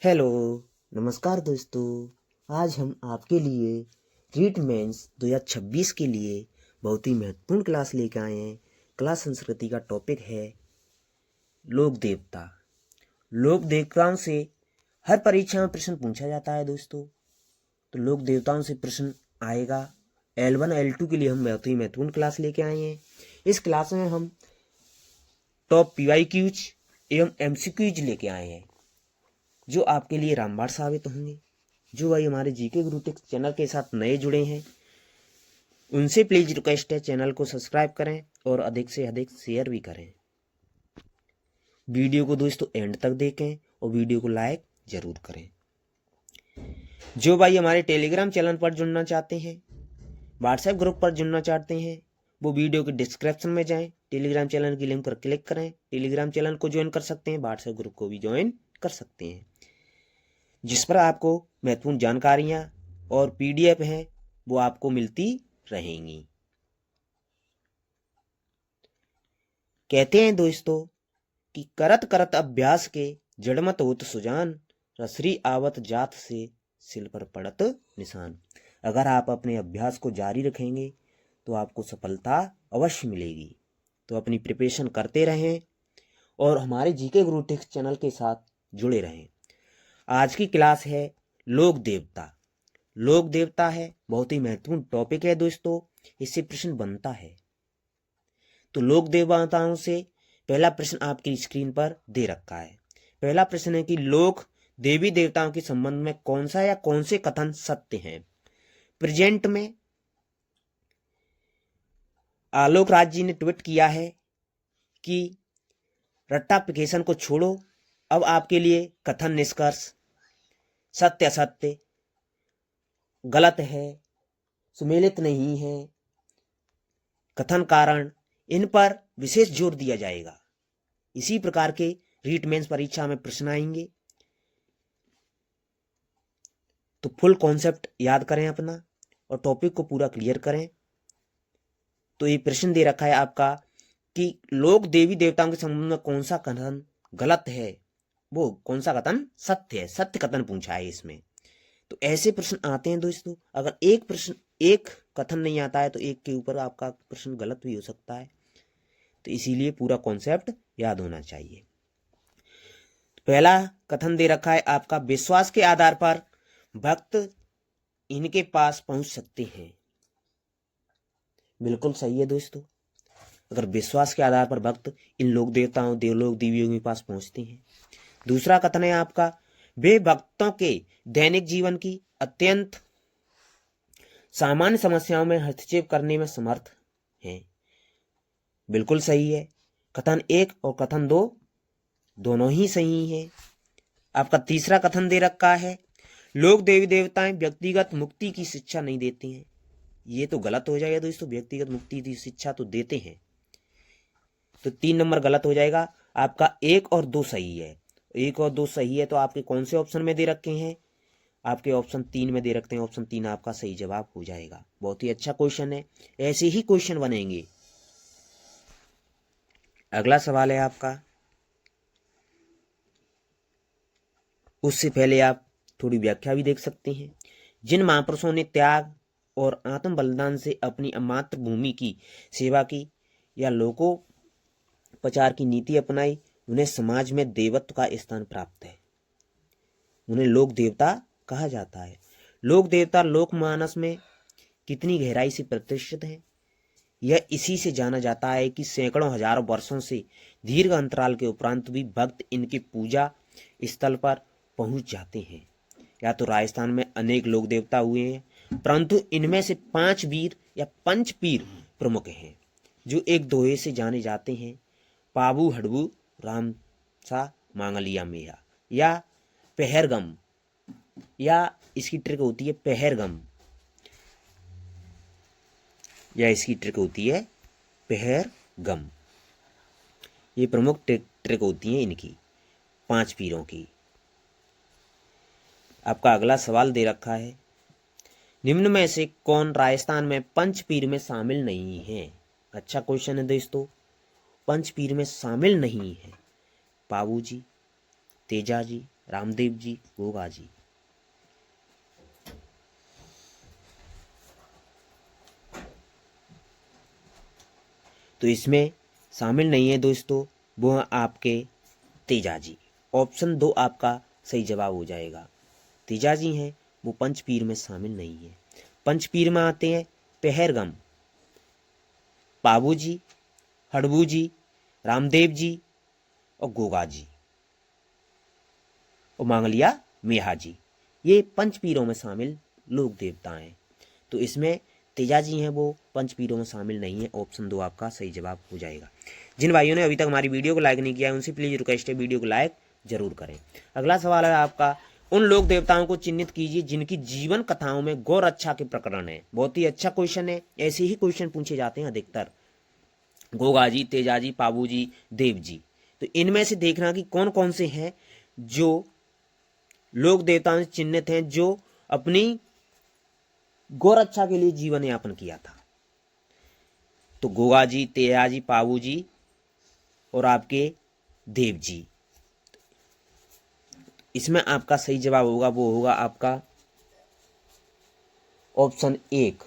Hello, नमस्कार दोस्तों। आज हम आपके लिए रीट मेंस 2026 के लिए बहुत ही महत्वपूर्ण क्लास लेकर आए हैं। क्लास संस्कृति का टॉपिक है लोक देवता। लोक देवताओं से हर परीक्षा में प्रश्न पूछा जाता है दोस्तों। तो लोक देवताओं से प्रश्न आएगा। L1 L2 के लिए हम बहुत ही महत्वपूर्ण क्लास लेके आए हैं। इस क्लास में हम टॉप PYQs एवं MCQs लेके आए हैं जो आपके लिए रामबाण साबित होंगे। जो भाई हमारे जीके गुरु टेक्स चैनल के साथ नए जुड़े हैं उनसे प्लीज रिक्वेस्ट है चैनल को सब्सक्राइब करें और अधिक से अधिक शेयर भी करें। वीडियो को दोस्तों एंड तक देखें और वीडियो को लाइक जरूर करें। जो भाई हमारे टेलीग्राम चैनल पर जुड़ना चाहते हैं, व्हाट्सएप ग्रुप पर जुड़ना चाहते हैं, वो वीडियो के डिस्क्रिप्शन में जाएं, टेलीग्राम चैनल की लिंक पर क्लिक करें, टेलीग्राम चैनल को ज्वाइन कर सकते हैं, व्हाट्सएप ग्रुप को भी ज्वाइन कर सकते हैं, जिस पर आपको महत्वपूर्ण जानकारियां और PDF हैं वो आपको मिलती रहेंगी। कहते हैं दोस्तों कि करत करत अभ्यास के जड़मत होत सुजान, रसरी आवत जात से सिल पर पड़त निशान। अगर आप अपने अभ्यास को जारी रखेंगे तो आपको सफलता अवश्य मिलेगी। तो अपनी प्रिपरेशन करते रहें और हमारे जीके गुरु टेक्स चैनल के साथ जुड़े रहें। आज की क्लास है लोक देवता। लोक देवता है बहुत ही महत्वपूर्ण टॉपिक है दोस्तों, इससे प्रश्न बनता है। तो लोक देवताओं से पहला प्रश्न आपकी स्क्रीन पर दे रखा है। पहला प्रश्न है कि लोक देवी देवताओं के संबंध में कौन सा या कौन से कथन सत्य हैं। प्रेजेंट में आलोक राज जी ने ट्वीट किया है कि रट्टाफिकेशन को छोड़ो, अब आपके लिए कथन निष्कर्ष सत्य असत्य, गलत है, सुमेलित नहीं है, कथन कारण, इन पर विशेष जोर दिया जाएगा। इसी प्रकार के रीट मेंस परीक्षा में प्रश्न आएंगे। तो फुल कॉन्सेप्ट याद करें अपना और टॉपिक को पूरा क्लियर करें। तो ये प्रश्न दे रखा है आपका कि लोक देवी देवताओं के संबंध में कौन सा कथन गलत है, वो कौन सा कथन सत्य है, सत्य कथन पूछा है इसमें। तो ऐसे प्रश्न आते हैं दोस्तों। अगर एक कथन नहीं आता है तो एक के ऊपर आपका प्रश्न गलत भी हो सकता है। तो इसीलिए पूरा कॉन्सेप्ट याद होना चाहिए। पहला कथन दे रखा है आपका, विश्वास के आधार पर भक्त इनके पास पहुंच सकते हैं। बिल्कुल सही है दोस्तों। अगर विश्वास के आधार पर भक्त इन लोक देवताओं देवलोक देवियों के पास पहुंचते हैं। दूसरा कथन है आपका, वे भक्तों के दैनिक जीवन की अत्यंत सामान्य समस्याओं में हस्तक्षेप करने में समर्थ हैं। बिल्कुल सही है। कथन 1 और कथन 2 दोनों ही सही है। आपका तीसरा कथन दे रखा है, लोक देवी देवताएं व्यक्तिगत मुक्ति की शिक्षा नहीं देते हैं। ये तो गलत हो जाएगा दोस्तों, व्यक्तिगत मुक्ति की शिक्षा तो देते हैं। तो 3 नंबर गलत हो जाएगा। आपका 1 और 2 सही है। 1 और 2 सही है तो आपके कौन से ऑप्शन में दे रखे हैं? आपके ऑप्शन 3 में दे रखते हैं। ऑप्शन 3 आपका सही जवाब हो जाएगा। बहुत ही अच्छा क्वेश्चन है, ऐसे ही क्वेश्चन बनेंगे। अगला सवाल है आपका, उससे पहले आप थोड़ी व्याख्या भी देख सकते हैं। जिन महापुरुषों ने त्याग और आत्म बलिदान से अपनी मातृभूमि की सेवा की या लोकोपचार की नीति अपनाई, उन्हें समाज में देवत्व का स्थान प्राप्त है। उन्हें लोक देवता कहा जाता है। लोक देवता लोकमानस में कितनी गहराई से प्रतिष्ठित है, यह इसी से जाना जाता है कि सैकड़ों हजारों वर्षों से दीर्घ अंतराल के उपरांत भी भक्त इनके पूजा स्थल पर पहुंच जाते हैं। या तो राजस्थान में अनेक लोक देवता हुए हैं, परंतु इनमें से 5 वीर या पंच पीर प्रमुख हैं जो एक दोहे से जाने जाते हैं, पाबू हड़बू रामसा मांगलिया मेया या पहरगम, या इसकी ट्रिक होती है पहरगम, या इसकी ट्रिक होती है पहरगम। ये प्रमुख ट्रिक होती है इनकी 5 पीरों की। आपका अगला सवाल दे रखा है, निम्न में से कौन राजस्थान में पंच पीर में शामिल नहीं है? अच्छा क्वेश्चन है दोस्तों। पंच पीर में शामिल नहीं है पाबू जी, तेजा जी, रामदेव जी, गोगा जी। तो इसमें शामिल नहीं है दोस्तों, वो हैं आपके तेजाजी। ऑप्शन 2 आपका सही जवाब हो जाएगा। तेजाजी हैं वो पंचपीर में शामिल नहीं है। पंचपीर में आते हैं पहरगम, पाबू जी, हड़बू जी, रामदेव जी और गोगा जी और मांगलिया मेहा जी। ये पंचपीरों में शामिल लोक देवता हैं। तो इसमें तेजाजी हैं वो पंचपीरों में शामिल नहीं है। ऑप्शन 2 आपका सही जवाब हो जाएगा। जिन भाइयों ने अभी तक हमारी वीडियो को लाइक नहीं किया है उनसे प्लीज रिक्वेस्ट है वीडियो को लाइक जरूर करें। अगला सवाल है आपका, उन लोक देवताओं को चिन्हित कीजिए जिनकी जीवन कथाओं में गौ रक्षा के प्रकरण है। बहुत ही अच्छा क्वेश्चन है, ऐसे ही क्वेश्चन पूछे जाते हैं अधिकतर। गोगा जी, तेजाजी, पाबू जी, देव जी। तो इनमें से देखना कि कौन कौन से हैं जो लोक देवताओं से चिन्हित हैं जो अपनी गौरक्षा के लिए जीवन यापन किया था। तो गोगा जी, तेजाजी, पाबू जी और आपके देव जी। इसमें आपका सही जवाब होगा वो होगा आपका ऑप्शन 1।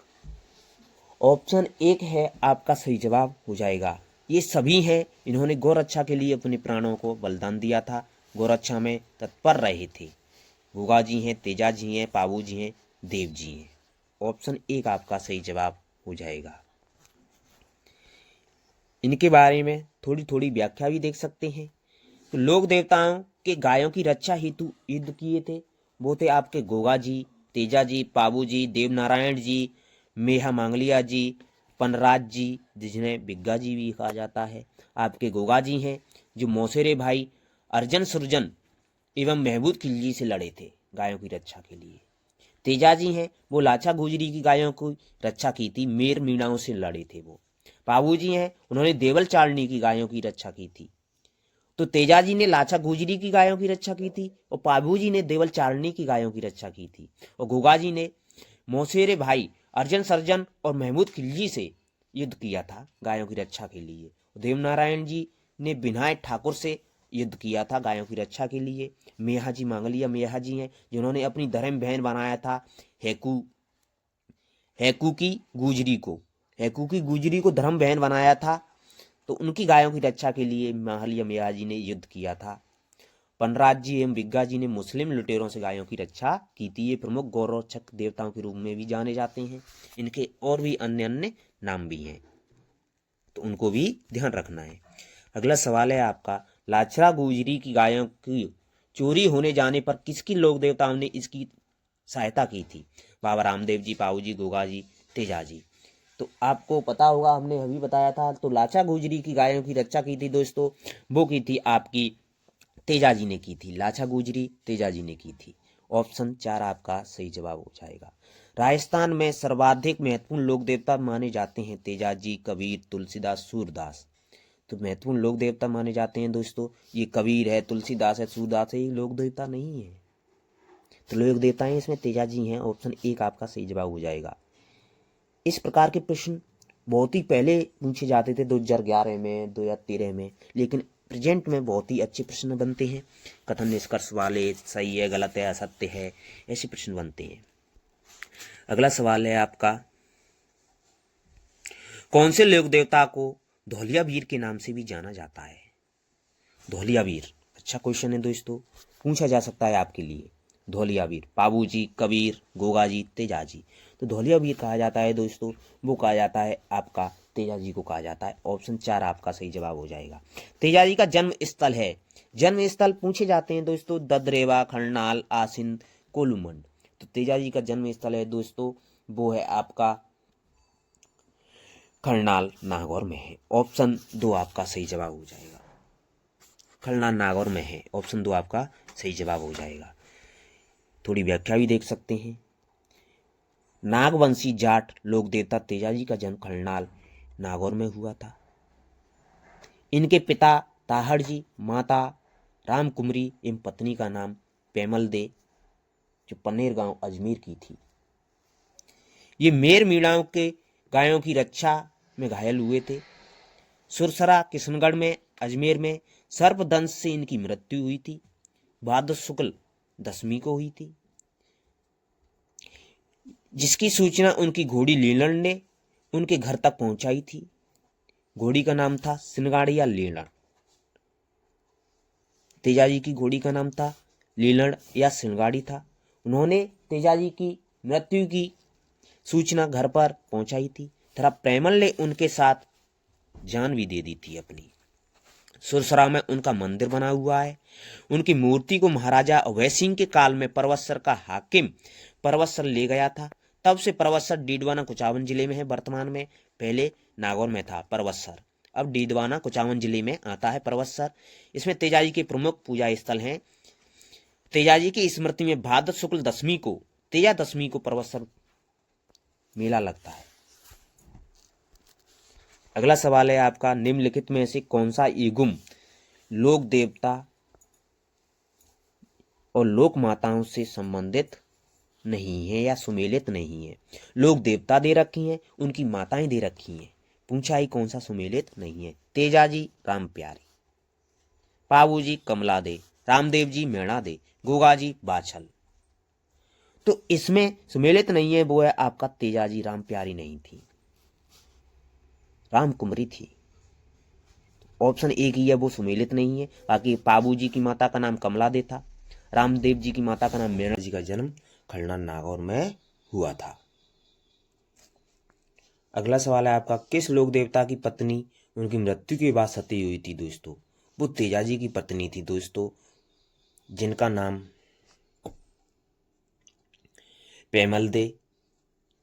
ऑप्शन 1 है आपका सही जवाब हो जाएगा। ये सभी हैं, इन्होंने गौरक्षा के लिए अपने प्राणों को बलिदान दिया था, गौरक्षा में तत्पर रहे थे। गोगा जी हैं, तेजा जी हैं, पाबू जी हैं, देव जी हैं। ऑप्शन 1 आपका सही जवाब हो जाएगा। इनके बारे में थोड़ी थोड़ी व्याख्या भी देख सकते हैं। तो लोक देवताओं के गायों की रक्षा हेतु युद्ध किए थे वो थे आपके गोगा जी, तेजा जी, पाबू जी, देवनारायण जी, मेहा मांगलिया जी, पनराज जी, जिन्हें बिग्गा जी भी कहा जाता है। आपके गोगा जी हैं जो मौसेरे भाई अर्जन सुरजन एवं महमूद खिलजी से लड़े थे गायों की रक्षा के लिए। तेजा जी हैं वो लाचा गुजरी की गायों की रक्षा की थी, मेर मीणाओं से लड़े थे वो। पाबू जी हैं उन्होंने देवल चालनी की गायों की रक्षा की थी। तो तेजाजी ने लाचा गुजरी की गायों की रक्षा की थी और पाबू जी ने देवल चारणी की गायों की रक्षा की थी। और गोगा जी ने मौसेरे भाई अर्जन सर्जन और महमूद खिलजी से युद्ध किया था गायों की रक्षा के लिए। देवनारायण जी ने बिनाय ठाकुर से युद्ध किया था गायों की रक्षा के लिए। मेहा जी, मांगलिया मेहा जी हैं जिन्होंने अपनी धर्म बहन बनाया था हैकू की गुजरी को। हैकू की गुजरी को धर्म बहन बनाया था, तो उनकी गायों की रक्षा के लिए मांगलिया मेहा जी ने युद्ध किया था। पनराज जी एवं बिग्गा जी ने मुस्लिम लुटेरों से गायों की रक्षा की थी। ये प्रमुख गौरक्षक देवताओं के रूप में भी जाने जाते हैं। इनके और भी अन्य अन्य नाम भी हैं, तो उनको भी ध्यान रखना है। अगला सवाल है आपका, लाछरा गुजरी की गायों की चोरी होने जाने पर किसकी लोक देवताओं ने इसकी सहायता की थी? बाबा रामदेव जी, पाऊ जी, गोगा जी, तेजा जी। तो आपको पता होगा, हमने अभी बताया था। तो लाचा गुजरी की गायों की रक्षा की थी दोस्तों, वो की थी आपकी तेजा जी ने की थी। लाचा गुजरी तेजा जी ने की थी। ऑप्शन 4 आपका सही जवाब हो जाएगा। राजस्थान में सर्वाधिक महत्वपूर्ण लोक देवता माने जाते हैं तेजा जी, कबीर, तुलसीदास, सूरदास। तो महत्वपूर्ण लोक देवता माने जाते हैं दोस्तों, ये कबीर है, तुलसीदास है, सूरदास है। ये लोक देवता नहीं है, तो लोक देवता है इसमें तेजा जी हैं। ऑप्शन 1 आपका सही जवाब हो जाएगा। इस प्रकार के प्रश्न बहुत ही पहले पूछे जाते थे 2011 में, 2013 में, लेकिन प्रेजेंट में बहुत ही अच्छे प्रश्न बनते हैं। कथन निष्कर्ष वाले, सही है, गलत है, असत्य है, ऐसे प्रश्न बनते हैं। अगला सवाल है आपका, कौन से लोक देवता को धौलिया वीर के नाम से भी जाना जाता है? धौलिया वीर अच्छा क्वेश्चन है दोस्तों, पूछा जा सकता है आपके लिए। धौलिया वीर, पाबू जी, कबीर, गोगा जी, तेजा जी। तो धौलिया वीर कहा जाता है दोस्तों, वो कहा जाता है आपका तेजा जी को कहा जाता है। ऑप्शन 4 आपका सही जवाब हो जाएगा। तेजा जी का जन्म स्थल है, जन्म स्थल पूछे जाते हैं दोस्तों, ददरेवा, खरनाल, आसिन, कोलूमंड। तो तेजा जी का जन्म स्थल है दोस्तों, वो है आपका खरनाल, नागौर में है। ऑप्शन 2 आपका सही जवाब हो जाएगा। खरनाल नागौर में है, ऑप्शन 2 आपका सही जवाब हो जाएगा। थोड़ी व्याख्या भी देख सकते हैं। नागवंशी जाट लोक देवता तेजाजी का जन्म खरनाल नागौर में हुआ था। इनके पिता ताहड़ जी, माता रामकुमरी एवं पत्नी का नाम पेमल दे, जो पनेर गांव अजमेर की थी। ये मेर मीणाओं के गायों की रक्षा में घायल हुए थे। सुरसरा, किशनगढ़ में, अजमेर में सर्पदंश से इनकी मृत्यु हुई थी। भाद्र शुक्ल 10वीं को हुई थी, जिसकी सूचना उनकी घोड़ी लीलड़ ने उनके घर तक पहुंचाई थी। घोड़ी का नाम था सिनगाड़ी या लीलड़। तेजाजी की घोड़ी का नाम था लीलड़ या सिनगाड़ी था। उन्होंने तेजाजी की मृत्यु की सूचना घर पर पहुंचाई थी तथा प्रेमल ने उनके साथ जान भी दे दी थी अपनी। सुरसरा में उनका मंदिर बना हुआ है। उनकी मूर्ति को महाराजा अभय सिंह के काल में परवत्सर का हाकिम परवत्सर ले गया था। तब से परवत्सर डीडवाना कुचामन जिले में है वर्तमान में। पहले नागौर में था परवत्सर, अब डीडवाना कुचामन जिले में आता है परवत्सर। इसमें तेजाजी के प्रमुख पूजा स्थल हैं। तेजाजी की स्मृति में भाद्र शुक्ल 10वीं को तेजा 10वीं को परवत्सर मेला लगता है। अगला सवाल है आपका, निम्नलिखित में से कौन सा युग्म लोक देवता और लोक माताओं से संबंधित नहीं है या सुमेलित नहीं है। लोक देवता दे रखी हैं, उनकी माताएं दे रखी हैं, पूछा ही कौन सा सुमेलित नहीं है। तेजाजी राम प्यारी, पाबूजी कमला दे, रामदेव जी मैणा दे, गोगाजी बाछल। तो इसमें सुमेलित नहीं है वो है आपका तेजाजी राम प्यारी नहीं थी, राम कुमरी थी। ऑप्शन एक ही है वो सुमेलित नहीं है। बाकी पाबूजी की माता का नाम कमला दे था, रामदेव जी की माता का नाम मैणा जी का जन्म खलना नागौर में हुआ था। अगला सवाल है आपका, किस लोक देवता की पत्नी उनकी मृत्यु के बाद सती हुई थी दोस्तों। वो तेजाजी की पत्नी थी दोस्तों, जिनका नाम पेमल दे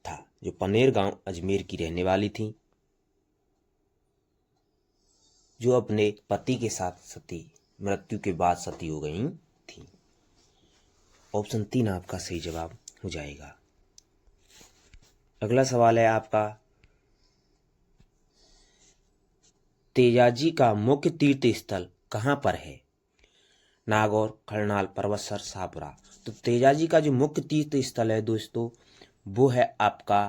था, जो पनेर गांव अजमेर की रहने वाली थी, जो अपने पति के साथ सती मृत्यु के बाद सती हो गई थी। ऑप्शन 3 आपका सही जवाब हो जाएगा। अगला सवाल है आपका, तेजाजी का मुख्य तीर्थ स्थल कहां पर है। नागौर, खरनाल, परवत्सर, शाहपुरा। तो तेजाजी का जो मुख्य तीर्थ स्थल है दोस्तों वो है आपका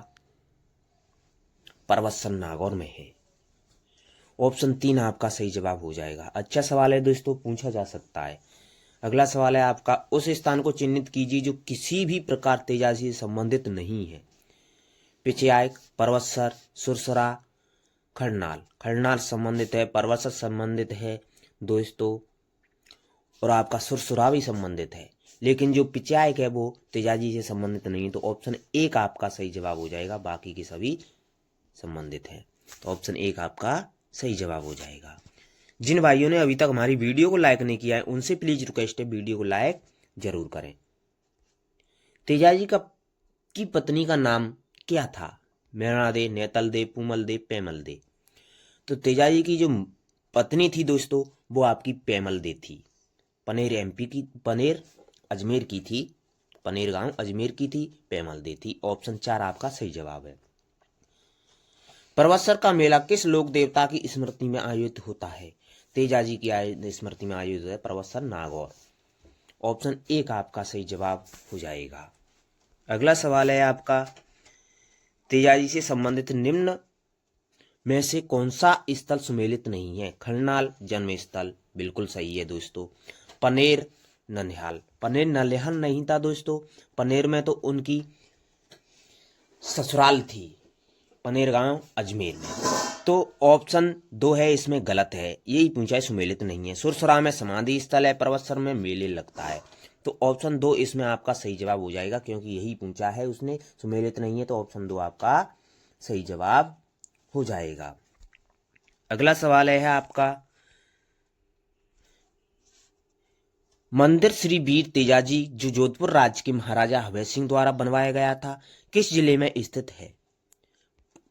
परवत्सर नागौर में है। ऑप्शन 3 आपका सही जवाब हो जाएगा। अच्छा सवाल है दोस्तों, पूछा जा सकता है। अगला सवाल है आपका, उस स्थान को चिन्हित कीजिए जो किसी भी प्रकार तेजाजी से संबंधित नहीं है। पिछयाक, परवत्सर, सुरसरा, खरनाल। खरनाल संबंधित है, परवत्सर संबंधित है दोस्तों, और आपका सुरसुरा भी संबंधित है, लेकिन जो पिछयाक है वो तेजाजी से संबंधित नहीं है। तो ऑप्शन 1 आपका सही जवाब हो जाएगा, बाकी के सभी संबंधित है। तो ऑप्शन 1 आपका सही जवाब हो जाएगा। जिन भाइयों ने अभी तक हमारी वीडियो को लाइक नहीं किया है उनसे प्लीज रिक्वेस्ट है वीडियो को लाइक जरूर करें। तेजाजी की पत्नी का नाम क्या था। मैणा दे, नेतल दे, पूमल दे, पेमल दे। तो तेजाजी की जो पत्नी थी दोस्तों वो आपकी पेमल दे थी। पनेर एमपी की, पनेर अजमेर की थी, पनेर गांव अजमेर की थी, पेमल दे थी। ऑप्शन 4 आपका सही जवाब है। परवत्सर का मेला किस लोक देवता की स्मृति में आयोजित होता है। तेजाजी की स्मृति में आयोजित है परवत्सर नागौर। ऑप्शन 1 आपका सही जवाब हो जाएगा। अगला सवाल है आपका, तेजाजी से संबंधित निम्न में से कौन सा स्थल सुमेलित नहीं है। खरनाल जन्म स्थल बिल्कुल सही है दोस्तों। पनेर ननिहाल, पनेर ननिहाल नहीं था दोस्तों, पनेर में तो उनकी ससुराल थी, पनेर गांव अजमेर में। तो ऑप्शन 2 है इसमें गलत है, यही पूछा है सुमेलित नहीं है। सुरसुरा में समाधि स्थल है, परवत्सर में मेले लगता है। तो ऑप्शन 2 इसमें आपका सही जवाब हो जाएगा, क्योंकि यही पूछा है उसने, सुमेलित नहीं है। तो ऑप्शन 2 आपका सही जवाब हो जाएगा। अगला सवाल है आपका, मंदिर श्री वीर तेजाजी जो जोधपुर राज्य के महाराजा अभय सिंह द्वारा बनवाया गया था किस जिले में स्थित है।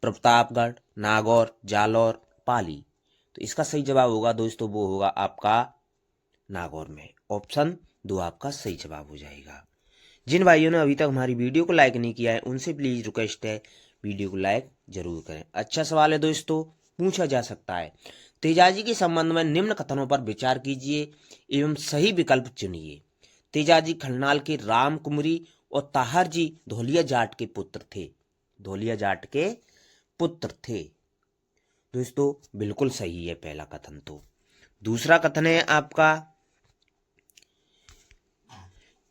प्रतापगढ़, नागौर, जालौर, पाली। तो इसका सही जवाब होगा दोस्तों वो होगा आपका नागौर में। ऑप्शन 2 आपका सही जवाब हो जाएगा। जिन भाइयों ने अभी तक हमारी वीडियो को लाइक नहीं किया है उनसे प्लीज रिक्वेस्ट है वीडियो को लाइक जरूर करें। अच्छा सवाल है दोस्तों, पूछा जा सकता है, तेजाजी के संबंध में निम्न कथनों पर विचार कीजिए एवं सही विकल्प चुनिए। तेजाजी खलनाल के राम कुमरी और ताहर जी धोलिया जाट के पुत्र थे। धोलिया जाट के पुत्र थे दोस्तों, बिल्कुल सही है पहला कथन। तो दूसरा कथन है आपका,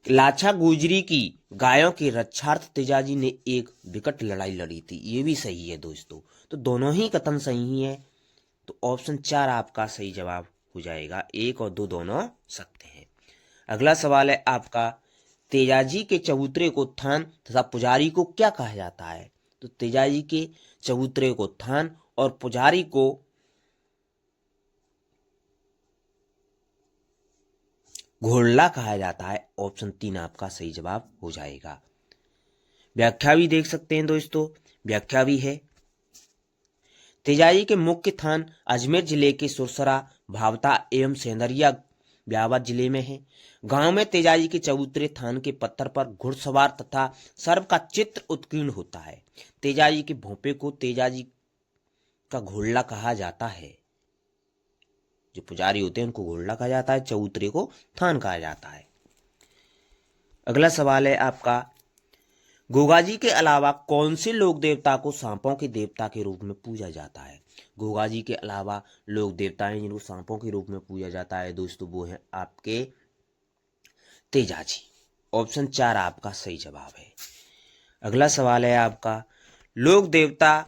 लाछा गुजरी की गायों की रक्षार्थ तेजाजी ने एक विकट लड़ाई लड़ी थी। ये भी सही है दोस्तों, तो दोनों ही कथन सही है। तो ऑप्शन 4 आपका सही जवाब हो जाएगा। 1 और 2 दोनों सत्य हैं। अगला सवाल है आपका, तेजाजी के चबूतरे को उत्थान तथा पुजारी को क्या कहा जाता है? तो तेजाजी के चबूतरे को उत्थान और पुजारी को घोड़ला कहा जाता है। ऑप्शन 3 आपका सही जवाब हो जाएगा। व्याख्या भी देख सकते हैं दोस्तों, व्याख्या भी है, तेजाजी के मुख्य थान अजमेर जिले के सुरसरा, भावता एवं सेंदरिया ब्यावर जिले में है। गांव में तेजाजी के चबूतरे थान के पत्थर पर घुड़सवार तथा सर्प का चित्र उत्कीर्ण होता है। तेजाजी के भोंपे को तेजाजी का घोड़ला कहा जाता है। जो पुजारी होते हैं उनको घोड़ला कहा जाता है, चबूतरे को थान कहा जाता है। अगला सवाल है आपका, गोगाजी के अलावा कौन से लोक देवता को सांपों के देवता के रूप में पूजा जाता है? गोगाजी के अलावा लोक देवता हैं जिनको सांपों के रूप में पूजा जाता है दोस्तों, वो है आपके तेजाजी। ऑप्शन 4 आपका सही जवाब है। अगला सवाल है आपका, लोक देवता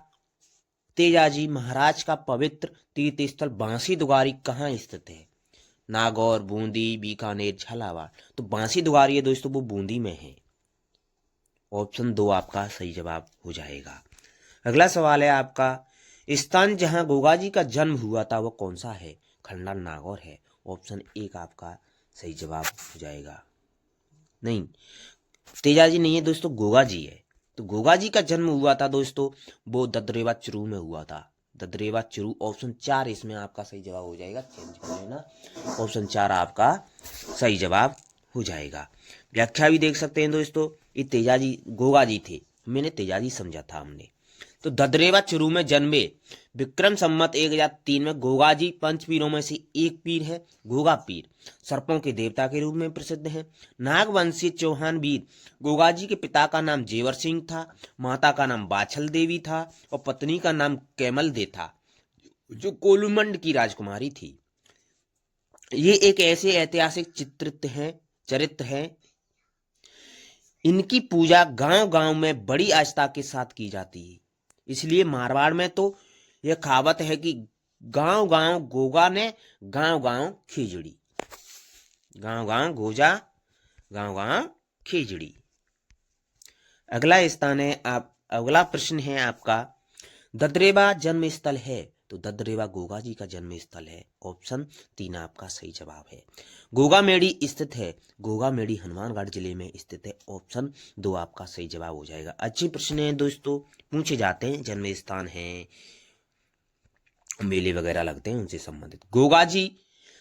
तेजाजी महाराज का पवित्र तीर्थ स्थल बांसी दुगारी कहाँ स्थित है? नागौर, बूंदी, बीकानेर, झालावाड़। तो बांसी दुगारी है दोस्तों, वो बूंदी में है। ऑप्शन 2 आपका सही जवाब हो जाएगा। अगला सवाल है आपका, स्थान जहां गोगाजी का जन्म हुआ था वो कौन सा है? खंडा नागौर है। ऑप्शन 1 आपका सही जवाब हो जाएगा। नहीं, तेजाजी नहीं है दोस्तों, गोगाजी है। तो गोगाजी का जन्म हुआ था दोस्तों, वो ददरेवा चुरू में हुआ था। ददरेवा चुरू। ऑप्शन 4 इसमें आपका सही जवाब हो जाएगा, चेंज कर लेना। ऑप्शन 4 आपका सही जवाब हो जाएगा। व्याख्या भी देख सकते हैं दोस्तों, ये तेजाजी गोगाजी थे, मैंने तेजाजी समझा था हमने। तो ददरेवा चुरू में जन्मे विक्रम संमत 1003 में गोगाजी पंच पीरों में से एक पीर है। गोगा पीर सर्पों के देवता के रूप में प्रसिद्ध है। नागवंशी चौहान वीर गोगाजी के पिता का नाम जेवर सिंह था, माता का नाम बाछल देवी था और पत्नी का नाम कैमल दे था, जो कोलुमंड की राजकुमारी थी। ये एक ऐसे ऐतिहासिक चरित्र हैं। इनकी पूजा गांव गांव में बड़ी आस्था के साथ की जाती है। इसलिए मारवाड़ में तो यह कहावत है कि गांव गांव गोगा ने गांव गांव खिचड़ी, गांव गांव गोजा गांव गांव खिचड़ी। अगला प्रश्न है आपका, ददरेवा जन्म स्थल है? तो ददरेवा गोगाजी का जन्म स्थल है। ऑप्शन 3 आपका सही जवाब है। गोगामेड़ी स्थित है? गोगामेड़ी हनुमानगढ़ जिले में स्थित है। ऑप्शन 2 आपका सही जवाब हो जाएगा। अच्छे प्रश्न हैं दोस्तों, पूछे जाते हैं, जन्म स्थान है, मेले वगैरह लगते हैं उनसे संबंधित। गोगाजी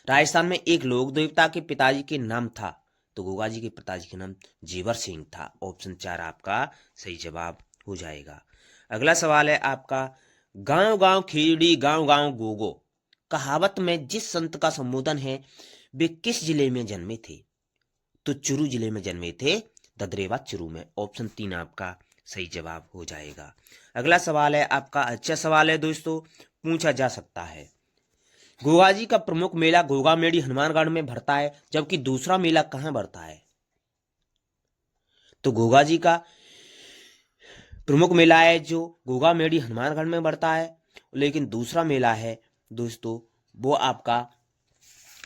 राजस्थान में एक लोक देवता के पिताजी के नाम था? तो गोगाजी के पिताजी का नाम जेवर सिंह था। ऑप्शन 4 आपका सही जवाब हो जाएगा। अगला सवाल है आपका, गांव गांव खिचड़ी गांव गांव गोगो कहावत में जिस संत का संबोधन है वे किस जिले में जन्मे थे? तो चुरू जिले में जन्मे थे, ददरेवा चुरू में। ऑप्शन 3 आपका सही जवाब हो जाएगा। अगला सवाल है आपका, अच्छा सवाल है दोस्तों, पूछा जा सकता है। गोगाजी का प्रमुख मेला गोगामेड़ी हनुमानगढ़ में भरता है, जबकि दूसरा मेला कहां भरता है? तो गोगाजी का प्रमुख मेला है जो गोगामेड़ी हनुमानगढ़ में बढ़ता है, लेकिन दूसरा मेला है दोस्तों, वो आपका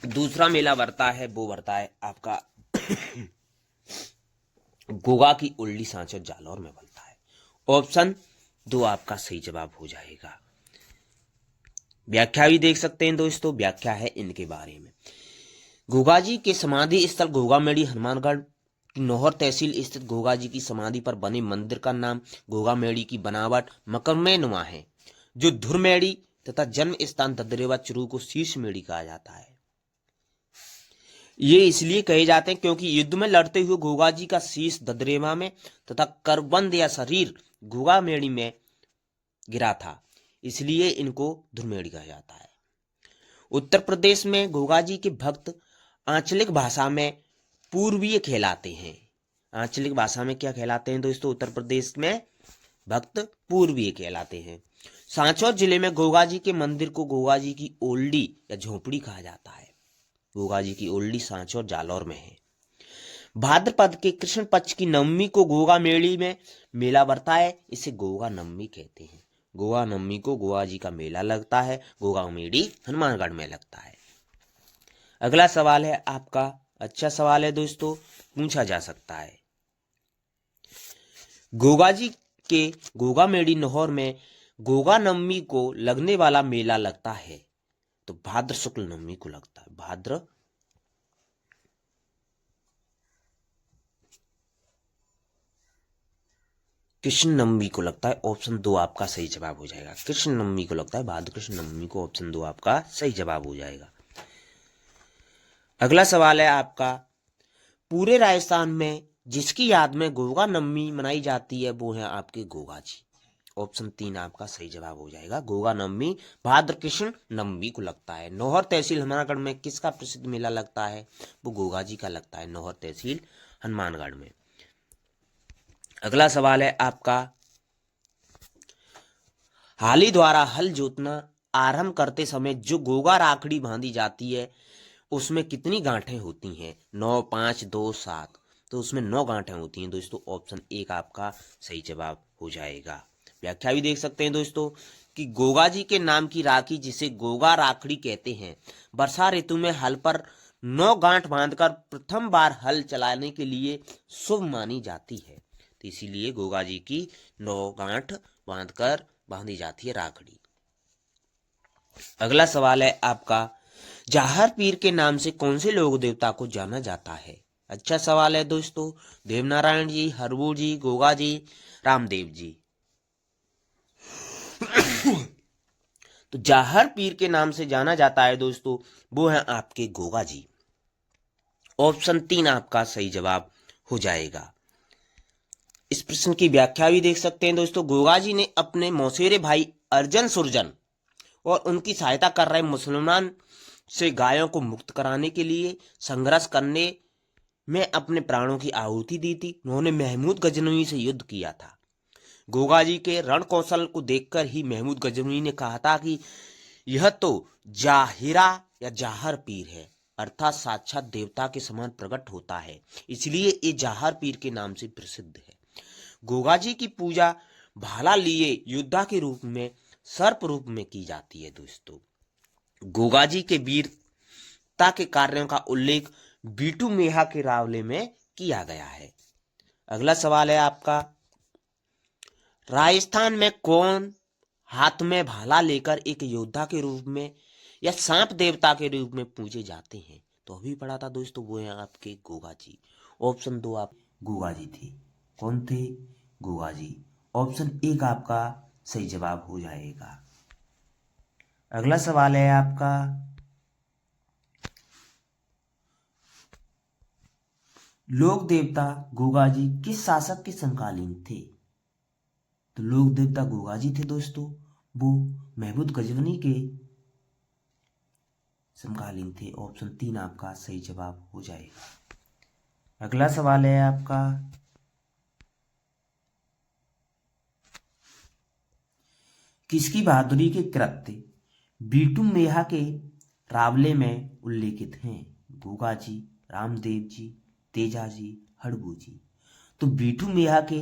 दूसरा मेला बढ़ता है, वो बढ़ता है आपका गोगा की उल्ली सांचौर जालौर में बढ़ता है। ऑप्शन 2 आपका सही जवाब हो जाएगा। व्याख्या भी देख सकते हैं दोस्तों, व्याख्या है इनके बारे में। गोगाजी के समाधि स्थल गोगामेड़ी हनुमानगढ़ नौहर तहसील स्थित गोगाजी की समाधि पर बने मंदिर का नाम गोगामेड़ी की बनावट मकरमे नुमा है, जो धुरमेड़ी तथा जन्म स्थान ददरेवा चुरू को शीर्ष मेड़ी कहा जाता है। ये इसलिए कहे जाते हैं क्योंकि युद्ध में लड़ते हुए गोगाजी का शीश ददरेवा में तथा करबंद या शरीर गोगामेड़ी में गिरा था, इसलिए इनको धुरमेड़ी कहा जाता है। उत्तर प्रदेश में गोगाजी के भक्त आंचलिक भाषा में पूर्वीय कहलाते हैं। आंचलिक भाषा में क्या कहलाते हैं दोस्तों? उत्तर प्रदेश में भक्त पूर्वीय कहलाते हैं। सांचौर जिले में गोगाजी के मंदिर को गोगाजी की ओल्डी या झोपड़ी कहा जाता है। गोगाजी की ओल्डी सांचौर जालौर में है। भाद्रपद के कृष्ण पक्ष की नवमी को गोगा मेली में मेला बढ़ता है, इसे गोगा नवमी कहते हैं। गोगा नवमी को गोगा जी का मेला लगता है, गोगा मेली हनुमानगढ़ में लगता है। अगला सवाल है आपका, अच्छा सवाल है दोस्तों, पूछा जा सकता है। गोगा जी के गोगा मेली नहर में गोगा नवमी को लगने वाला मेला लगता है, तो भाद्र शुक्ल नवमी को लगता है। भाद्र कृष्ण नवमी को लगता है। ऑप्शन 2 आपका सही जवाब हो जाएगा। कृष्ण नवमी को लगता है, भाद्र कृष्ण नवमी को। ऑप्शन 2 आपका सही जवाब हो जाएगा। अगला सवाल है आपका, पूरे राजस्थान में जिसकी याद में गोगा नवमी मनाई जाती है वो है आपके गोगा जी। ऑप्शन 3 आपका सही जवाब हो जाएगा। गोगा नवमी भाद्र कृष्ण नवमी को लगता है। नौहर तहसील हनुमानगढ़ में किसका प्रसिद्ध मेला लगता है? वो गोगा जी का लगता है, नौहर तहसील हनुमानगढ़ में। अगला सवाल है आपका, हाली द्वारा हल जोतना आरंभ करते समय जो गोगा राखड़ी बांधी जाती है उसमें कितनी गांठें होती हैं? 9, 5, 2, 7। तो उसमें 9 गांठें होती हैं दोस्तों। ऑप्शन 1 आपका सही जवाब हो जाएगा। व्याख्या भी देख सकते हैं दोस्तों कि गोगा जी के नाम की राखी जिसे गोगा राखड़ी कहते हैं, वर्षा ऋतु में हल पर 9 गांठ बांधकर प्रथम बार हल चलाने के लिए शुभ मानी जाती है। तो इसीलिए गोगा जी की 9 गांठ बांधकर बांधी जाती है राखड़ी। अगला सवाल है आपका, जाहर पीर के नाम से कौन से लोक देवता को जाना जाता है? अच्छा सवाल है दोस्तों। देवनारायण जी, हरबू जी, गोगा जी, रामदेव जी। तो जाहर पीर के नाम से जाना जाता है दोस्तों, वो है आपके गोगा जी। ऑप्शन 3 आपका सही जवाब हो जाएगा। इस प्रश्न की व्याख्या भी देख सकते हैं दोस्तों। गोगा जी ने अपने मौसेरे भाई अर्जन सुरजन और उनकी सहायता कर रहे मुसलमान से गायों को मुक्त कराने के लिए संघर्ष करने में अपने प्राणों की आहुति दी थी। उन्होंने महमूद गजनवी से युद्ध किया था। गोगा जी के रण कौशल को देखकर ही महमूद गजनवी ने कहा था कि यह तो जाहिरा या जाहर पीर है, अर्थात साक्षात देवता के समान प्रकट होता है, इसलिए ये जाहर पीर के नाम से प्रसिद्ध है। गोगा जी की पूजा भाला लिए योद्धा के रूप में, सर्प रूप में की जाती है दोस्तों। गोगा जी के वीरता के कार्यों का उल्लेख बीटू मेहा के रावले में किया गया है। अगला सवाल है आपका, राजस्थान में कौन हाथ में भाला लेकर एक योद्धा के रूप में या सांप देवता के रूप में पूजे जाते हैं? तो अभी पढ़ा था दोस्तों, वो है आपके गोगा जी। ऑप्शन 2 आप गोगा जी थे। कौन थे? गोगा जी। ऑप्शन 1 आपका सही जवाब हो जाएगा। अगला सवाल है आपका, लोक देवता गोगा जी किस शासक के समकालीन थे? तो लोक देवता गोगा जी थे दोस्तों, वो महमूद गजनवी के समकालीन थे। ऑप्शन 3 आपका सही जवाब हो जाएगा। अगला सवाल है आपका, किसकी बहादुरी के कृत्य बीटू मेहा के रावले में उल्लेखित हैं? गोगा जी, रामदेव जी, तेजा जी, हड़बू जी। तो बीटू मेहा के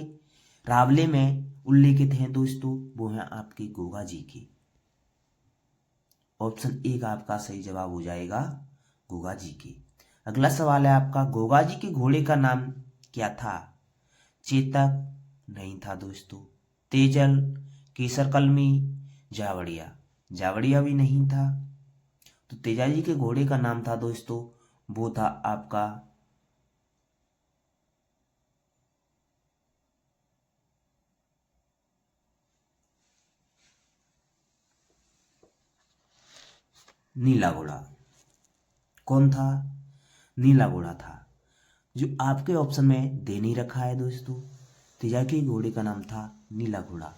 रावले में उल्लेखित हैं दोस्तों, वो हैं आपके गोगा जी के। ऑप्शन 1 आपका सही जवाब हो जाएगा, गोगा जी के। अगला सवाल है आपका, गोगा जी के घोड़े का नाम क्या था? चेतक नहीं था दोस्तों, तेजल, केसर कलमी, जावड़िया। जावड़िया भी नहीं था। तो तेजा जी के घोड़े का नाम था दोस्तों, वो था आपका नीला घोड़ा। कौन था? नीला घोड़ा था, जो आपके ऑप्शन में दे नहीं रखा है दोस्तों। तेजा के घोड़े का नाम था नीला घोड़ा,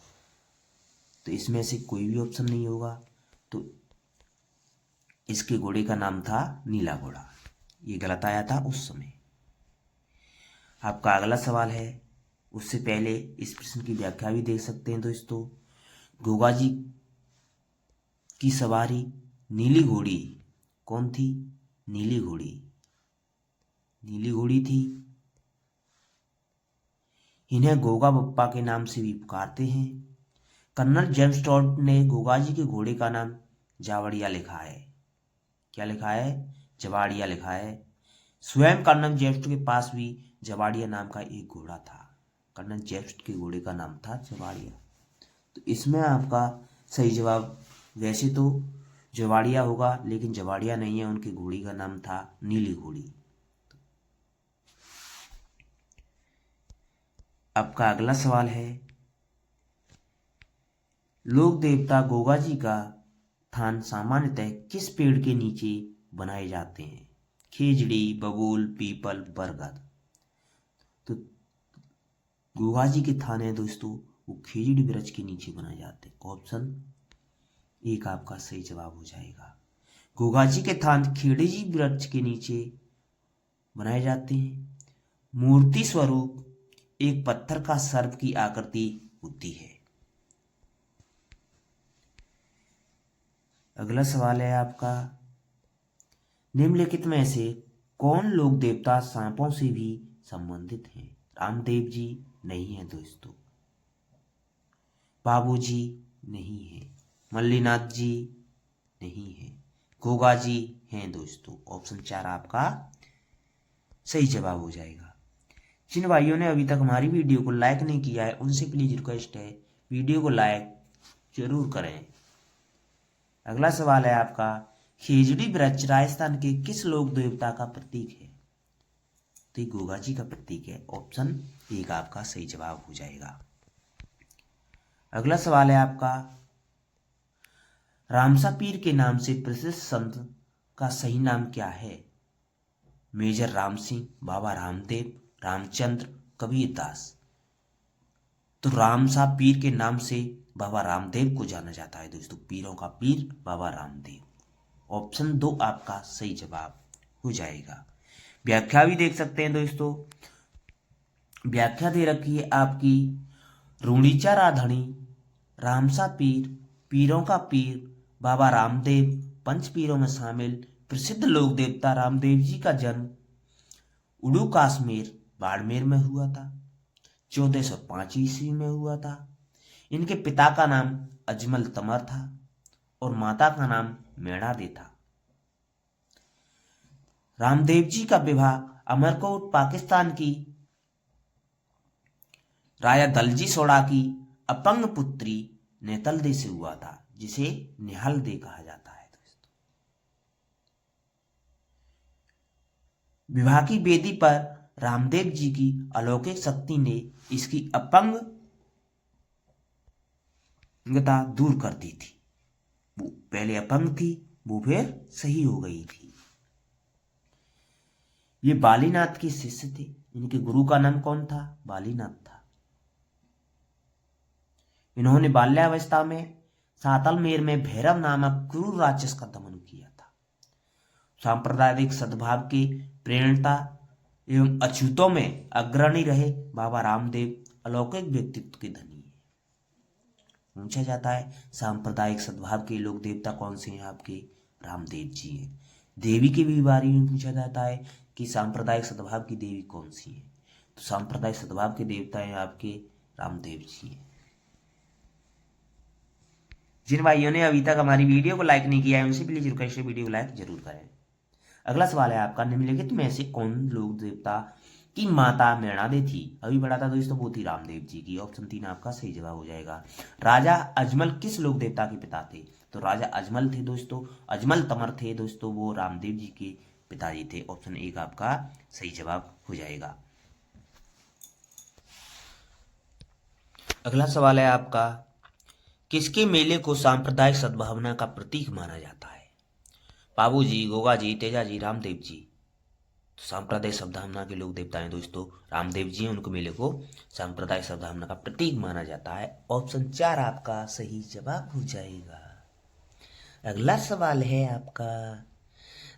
तो इसमें से कोई भी ऑप्शन नहीं होगा। तो इसके घोड़े का नाम था नीला घोड़ा, ये गलत आया था उस समय। आपका अगला सवाल है, उससे पहले इस प्रश्न की व्याख्या भी देख सकते हैं दोस्तों। गोगा जी की सवारी नीली घोड़ी कौन थी? नीली घोड़ी, नीली घोड़ी थी। इन्हें गोगा बप्पा के नाम से भी पुकारते हैं। कर्नल जेम्स टॉड ने गोगा जी के घोड़े का नाम जावड़िया लिखा है। क्या लिखा है? जवाड़िया लिखा है। स्वयं कर्नल जेम्स के पास भी जवाड़िया नाम का एक घोड़ा था। कर्नल जेम्स के घोड़े का नाम था जवाड़िया। तो इसमें आपका सही जवाब वैसे तो जवाड़िया होगा, लेकिन जवाड़िया नहीं है, उनके घोड़ी का नाम था नीली घोड़ी। आपका अगला सवाल है, लोक देवता गोगा जी का थान सामान्यतः किस पेड़ के नीचे बनाए जाते हैं? खेजड़ी, बबूल, पीपल, बरगद। तो गोगा जी के थान है दोस्तों वो खेजड़ी वृक्ष के नीचे बनाए जाते हैं। ऑप्शन एक आपका सही जवाब हो जाएगा। गोगा जी के थान खेजड़ी वृक्ष के नीचे बनाए जाते हैं। मूर्ति स्वरूप एक पत्थर का सर्प की आकृति होती है। अगला सवाल है आपका, निम्नलिखित में से कौन लोक देवता सांपों से भी संबंधित हैं? रामदेव जी नहीं है दोस्तों, बाबूजी नहीं है, मल्लीनाथ जी नहीं है, गोगा जी हैं दोस्तों। ऑप्शन 4 आपका सही जवाब हो जाएगा। जिन भाइयों ने अभी तक हमारी वीडियो को लाइक नहीं किया है उनसे प्लीज रिक्वेस्ट है वीडियो को लाइक जरूर करें। अगला सवाल है आपका, खेजड़ी वृक्ष राजस्थान के किस लोक देवता का प्रतीक है? तो गोगा जी का प्रतीक है। ऑप्शन एक आपका सही जवाब हो जाएगा। अगला सवाल है आपका, रामसा पीर के नाम से प्रसिद्ध संत का सही नाम क्या है? मेजर राम सिंह, बाबा रामदेव, रामचंद्र, कबीरदास। तो रामसा पीर के नाम से बाबा रामदेव को जाना जाता है दोस्तों, पीरों का पीर बाबा रामदेव। ऑप्शन 2 आपका सही जवाब हो जाएगा। व्याख्या भी देख सकते हैं दोस्तों, व्याख्या दे रखी है आपकी, रूणीचा राधणी, रामसा पीर, पीरों का पीर बाबा रामदेव, पंच पीरों में शामिल प्रसिद्ध लोक देवता रामदेव जी का जन्म उड़ू कश्मीर बाड़मेर में हुआ था। 1405 ईस्वी में हुआ था। इनके पिता का नाम अजमल तमर था और माता का नाम मेणा दे था। रामदेव जी का विवाह अमरकोट पाकिस्तान की राजा दलजी सोड़ा की अपंग पुत्री नेतल दे से हुआ था, जिसे निहाल दे कहा जाता है दोस्तों। विवाह की वेदी पर रामदेव जी की अलौकिक शक्ति ने इसकी अपंगता दूर कर दी थी। वो पहले अपंग थी, वो फिर सही हो गई थी। ये बालीनाथ के शिष्य थे। इनके गुरु का नाम कौन था? बालीनाथ था। इन्होंने बाल्यावस्था में सातलमेर में भैरव नामक क्रूर राक्षस का दमन किया था। सांप्रदायिक सद्भाव के प्रेरणता एवं अछूतों में अग्रणी रहे बाबा रामदेव अलौकिक व्यक्तित्व के धनी है। पूछा जाता है सांप्रदायिक सद्भाव के लोक देवता कौन से हैं आपके? रामदेव जी हैं। देवी के भी बारे में पूछा जाता है कि सांप्रदायिक सद्भाव की देवी कौन सी है? तो सांप्रदायिक सद्भाव के देवता हैं आपके रामदेव जी हैं। जिन भाइयों ने अभी तक हमारी वीडियो को लाइक नहीं किया है उनसे प्लीज रिक्वेस्ट है वीडियो को लाइक जरूर करें। अगला सवाल है आपका, निम्नलिखित में से कौन लोक देवता की माता मेणादे थी? अभी पढ़ा था दोस्तों, वो थी रामदेव जी की। ऑप्शन 3 आपका सही जवाब हो जाएगा। राजा अजमल किस लोक देवता के पिता थे? तो राजा अजमल थे दोस्तों, अजमल तमर थे दोस्तों, वो रामदेव जी के पिताजी थे। ऑप्शन 1 आपका सही जवाब हो जाएगा। अगला सवाल है आपका, किसके मेले को सांप्रदायिक सद्भावना का प्रतीक माना जाता है? बाबूजी, गोगा जी, तेजा जी, रामदेव जी। तो सांप्रदायिक सद्भावना के लोक देवता हैं दोस्तों रामदेव जी हैं। उनको मेले को सांप्रदायिक सद्भावना का प्रतीक माना जाता है। ऑप्शन 4 आपका सही जवाब हो जाएगा। अगला सवाल है आपका,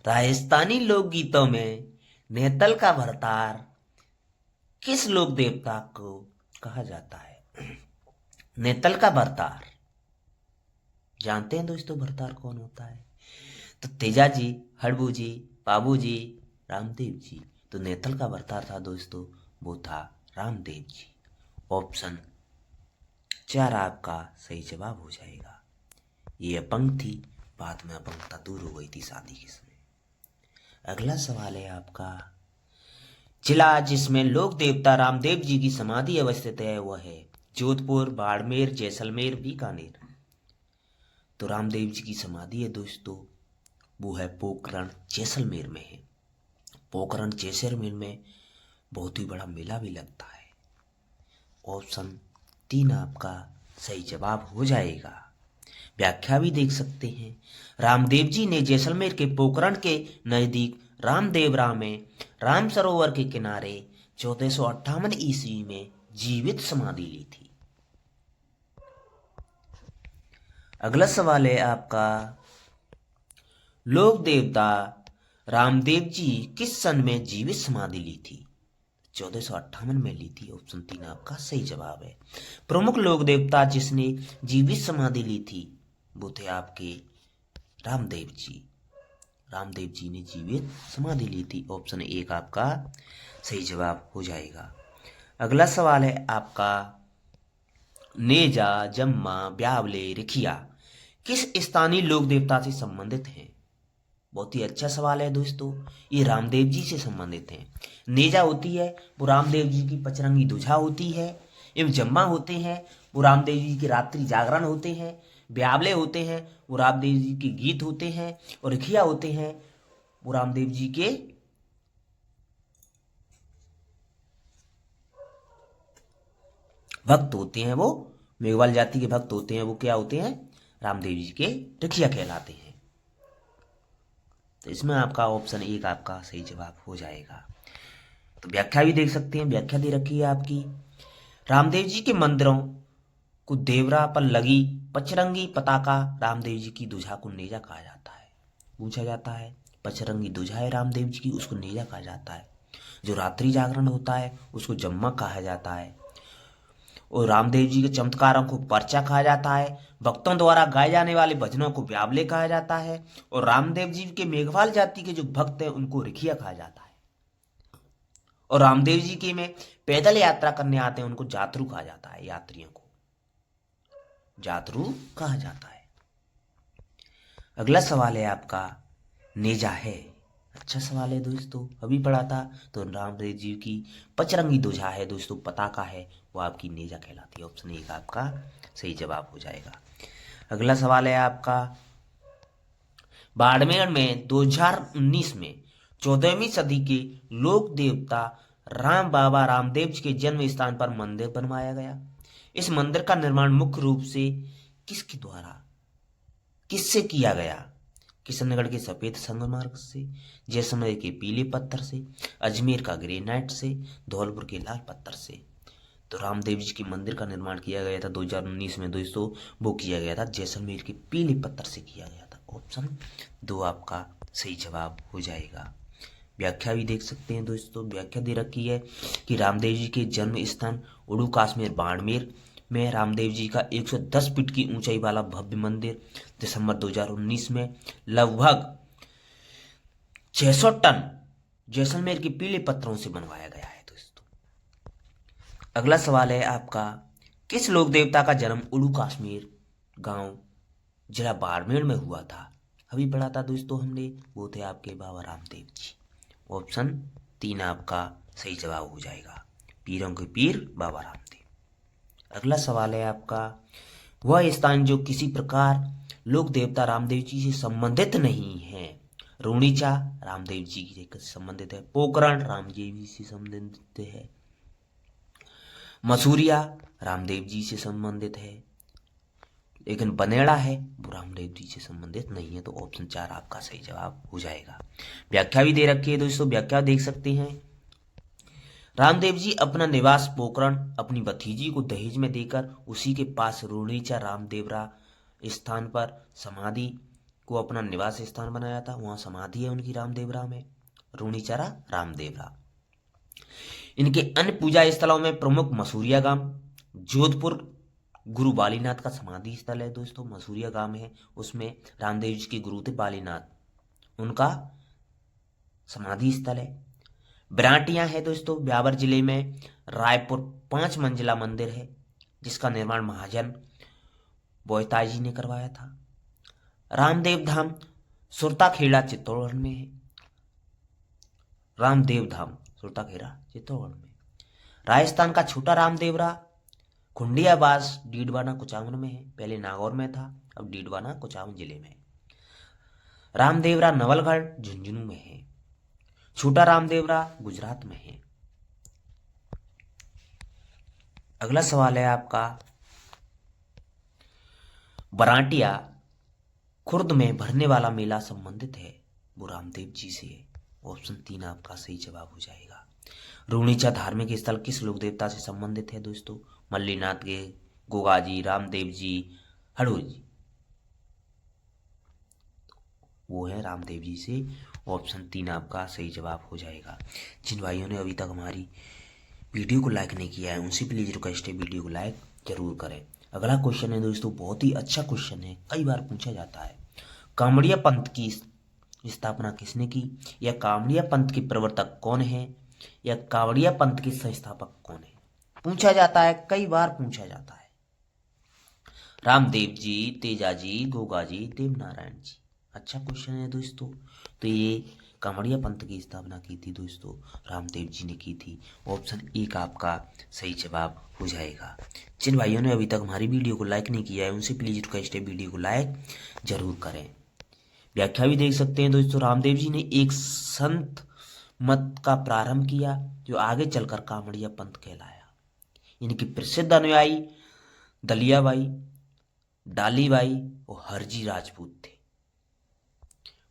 राजस्थानी लोकगीतों में नेतल का भरतार किस लोक देवता को कहा जाता है? नेतल का भरतार जानते हैं दोस्तों, भरतार कौन होता है? तो तेजा जी, हड़बू जी, बाबू जी, रामदेव जी। तो नेतल का भरतार था दोस्तों, वो था रामदेव जी। ऑप्शन 4 आपका सही जवाब हो जाएगा। ये अपंग थी, बाद में अपंगता दूर हो गई थी शादी के समय। अगला सवाल है आपका, जिला जिसमें लोक देवता रामदेव जी की समाधि अवस्थित है वह है जोधपुर, बाड़मेर, जैसलमेर, बीकानेर। तो रामदेव जी की समाधि है दोस्तों, वो है पोखरण जैसलमेर में है। पोखरण जैसलमेर में बहुत ही बड़ा मेला भी लगता है। ऑप्शन 3 आपका सही जवाब हो जाएगा। व्याख्या भी देख सकते हैं, रामदेव जी ने जैसलमेर के पोखरण के नजदीक रामदेवरा में राम सरोवर के किनारे 1458 ईस्वी में जीवित समाधि ली थी। अगला सवाल है आपका, लोक देवता रामदेव जी किस सन में जीवित समाधि ली थी? 1458 में ली थी। ऑप्शन 3 आपका सही जवाब है। प्रमुख लोक देवता जिसने जीवित समाधि ली थी वो थे आपके रामदेव जी। रामदेव जी ने जीवित समाधि ली थी। ऑप्शन 1 आपका सही जवाब हो जाएगा। अगला सवाल है आपका, नेजा, जम्मा, ब्यावले, रिखिया किस स्थानीय लोक देवता से संबंधित हैं? बहुत ही अच्छा सवाल है दोस्तों, ये रामदेव जी से संबंधित हैं। नेजा होती है वो रामदेव जी की पचरंगी ध्वजा होती है। एवं जम्मा होते हैं वो रामदेव जी के रात्रि जागरण होते हैं। ब्यावले होते हैं वो रामदेव जी के गीत होते हैं। और रिखिया होते हैं वो रामदेव जी के भक्त होते हैं। वो मेघवाल जाति के भक्त होते हैं। वो क्या होते हैं? रामदेव जी के रिखिया कहलाते हैं। तो इसमें आपका ऑप्शन 1 आपका सही जवाब हो जाएगा। तो व्याख्या भी देख सकते हैं, व्याख्या दे रखी है आपकी, रामदेव जी के मंदिरों को देवरा पर लगी पचरंगी पताका रामदेव जी की ध्वजा को नेजा कहा जाता है। पूछा जाता है, पचरंगी ध्वजा है रामदेव जी की, उसको नेजा कहा जाता है। जो रात्रि जागरण होता है उसको जम्मा कहा जाता है। और रामदेव जी के चमत्कारों को पर्चा कहा जाता है। भक्तों द्वारा गाए जाने वाले भजनों को ब्यावले कहा जाता है। और रामदेव जी के मेघवाल जाति के जो भक्त हैं उनको रिखिया कहा जाता है। और रामदेव जी के में पैदल यात्रा करने आते हैं उनको जातरू कहा जाता है। यात्रियों को जातरू कहा जाता है। अगला सवाल है आपका, नेजा है। अच्छा सवाल है दोस्तों, अभी पढ़ा था। तो रामदेव जी की पचरंगी ध्वजा है दोस्तों, पताका है, वो आपकी नेजा कहलाती है। ऑप्शन 1 आपका सही जवाब हो जाएगा। अगला सवाल है आपका, बाड़मेर में 2019 में 14वीं सदी के लोक देवता राम बाबा रामदेव जी के जन्म स्थान पर मंदिर बनवाया गया। इस मंदिर का निर्माण मुख्य रूप से किसके द्वारा किससे किया गया? किशनगढ़ के सफेद संगमरमर से, जैसलमेर के पीले पत्थर से, अजमेर का ग्रेनाइट से, धौलपुर के लाल पत्थर से। तो रामदेव जी के मंदिर का निर्माण किया गया था 2019 में दोस्तों, वो किया गया था जैसलमेर के पीले पत्थर से किया गया था। ऑप्शन 2 आपका सही जवाब हो जाएगा। व्याख्या भी देख सकते हैं दोस्तों, व्याख्या दे रखी है कि रामदेव जी के जन्म स्थान उड़ू काश्मीर बाड़मेर में रामदेव जी का 110 फीट की ऊंचाई वाला भव्य मंदिर दिसंबर 2019 में लगभग 600 टन जैसलमेर के पीले पत्थरों से बनवाया गया है दोस्तों। अगला सवाल है आपका, किस लोक देवता का जन्म उड़ू काश्मीर गांव जिला बाड़मेर में हुआ था? अभी पढ़ा था दोस्तों हमने, वो थे आपके बाबा रामदेव जी। ऑप्शन 3 आपका सही जवाब हो जाएगा। पीरों के पीर बाबा रामदेव। अगला सवाल है आपका, वह स्थान जो किसी प्रकार लोक देवता रामदेव जी से संबंधित नहीं है। रूणीचा रामदेव जी से संबंधित है। पोखरण रामदेव जी से संबंधित है। मसूरिया रामदेव जी से संबंधित है। लेकिन बनेड़ा है वो रामदेव जी से संबंधित नहीं है। तो ऑप्शन 4 आपका सही जवाब हो जाएगा। व्याख्या भी दे रखी है दोस्तों, व्याख्या देख सकते हैं। रामदेव जी अपना निवास पोखरण अपनी भतीजी को दहेज में देकर उसी के पास रूणीचा रामदेवरा स्थान पर समाधि को अपना निवास स्थान बनाया था। वहां समाधि है उनकी रामदेवरा में, रूणीचारा रामदेवरा। इनके अन्य पूजा स्थलों में प्रमुख मसूरिया गांव, जोधपुर गुरु बालीनाथ का समाधि स्थल है दोस्तों। मसूरिया गांव है, उसमें रामदेव जी के गुरु थे बालीनाथ, उनका समाधि स्थल है। बराटियां है दोस्तों, ब्यावर जिले में। रायपुर 5 मंजिला मंदिर है जिसका निर्माण महाजन बोयताजी ने करवाया था। रामदेव धाम सुरताखेड़ा चित्तौड़गढ़ में है। रामदेव धाम सुरताखेड़ा चित्तौड़गढ़ में। राजस्थान का छोटा रामदेवरा खुंडियाबास डीडवाना कुचामन में है। पहले नागौर में था, अब डीडवाना कुचामन जिले में। रामदेवरा नवलगढ़ झुंझुनू में है। छोटा रामदेवरा गुजरात में है। अगला सवाल है आपका, बराटिया खुर्द में भरने वाला मेला संबंधित है वो रामदेव जी से है। ऑप्शन 3 आपका सही जवाब हो जाएगा। रूणीचा धार्मिक स्थल किस लोक देवता से संबंधित है दोस्तों? मल्लीनाथ के, गोगाजी, रामदेव जी, हड़ूर जी। वो है रामदेव जी से। ऑप्शन 3 आपका सही जवाब हो जाएगा। जिन भाइयों ने अभी तक हमारी वीडियो को लाइक नहीं किया है उनसे प्लीज रिक्वेस्ट है वीडियो को लाइक जरूर करें। अगला क्वेश्चन है दोस्तों, बहुत ही अच्छा क्वेश्चन है, कई बार पूछा जाता है। कामड़िया पंथ की स्थापना किसने की? या कामड़िया पंथ के प्रवर्तक कौन है? या कावड़िया पंथ के संस्थापक कौन है? पूछा जाता है, कई बार पूछा जाता है। रामदेव जी, तेजा जी, गोगा जी, देवनारायण जी। अच्छा क्वेश्चन है दोस्तों। तो ये कामड़िया पंथ की स्थापना की थी दोस्तों, रामदेव जी ने की थी। ऑप्शन 1 आपका सही जवाब हो जाएगा। जिन भाइयों ने अभी तक हमारी वीडियो को लाइक नहीं किया है उनसे प्लीज रिक्वेस्ट है वीडियो को लाइक जरूर करें। व्याख्या भी देख सकते हैं दोस्तों। रामदेव जी ने एक संत मत का प्रारंभ किया जो आगे चलकर कामड़िया पंथ कहलाया। इनकी प्रसिद्ध अनुयायी दलियाबाई, डालीबाई और हरजी राजपूत थे।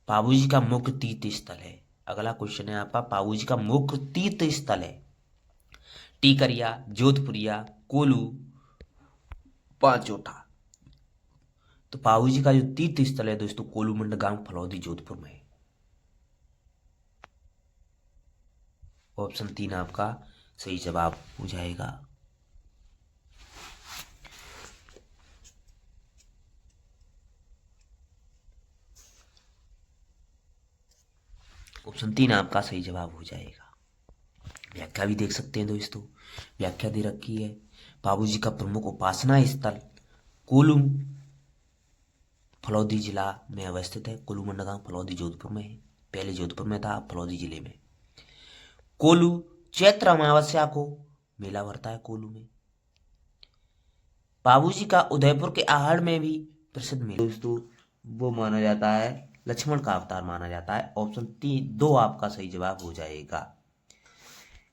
पाबूजी का मुख्य तीर्थ स्थल है। अगला क्वेश्चन है आपका, पाबूजी का मुख्य तीर्थ स्थल है टीकरिया, जोधपुरिया, कोलू, पांचोटा। तो पाबूजी का जो तीर्थ स्थल है दोस्तों कोलू मंड गांव फलौदी जोधपुर में है। ऑप्शन 3 आपका सही जवाब हो जाएगा। ऑप्शन 3 आपका सही जवाब हो जाएगा। व्याख्या भी देख सकते हैं दोस्तों। व्याख्या दे रखी है, पाबूजी का प्रमुख उपासना स्थल कोलू फलौदी जिला में अवस्थित है। कोलू मंडगांव फलौदी जोधपुर में है। पहले जोधपुर में था, अब फलौदी जिले में। कोलू चैत्र अमावस्या को मेला भरता है कोलू में। पाबूजी का उदयपुर के आहड़ में भी प्रसिद्ध मेला दोस्तों वो माना जाता है, लक्ष्मण का अवतार माना जाता है। ऑप्शन 2 आपका सही जवाब हो जाएगा।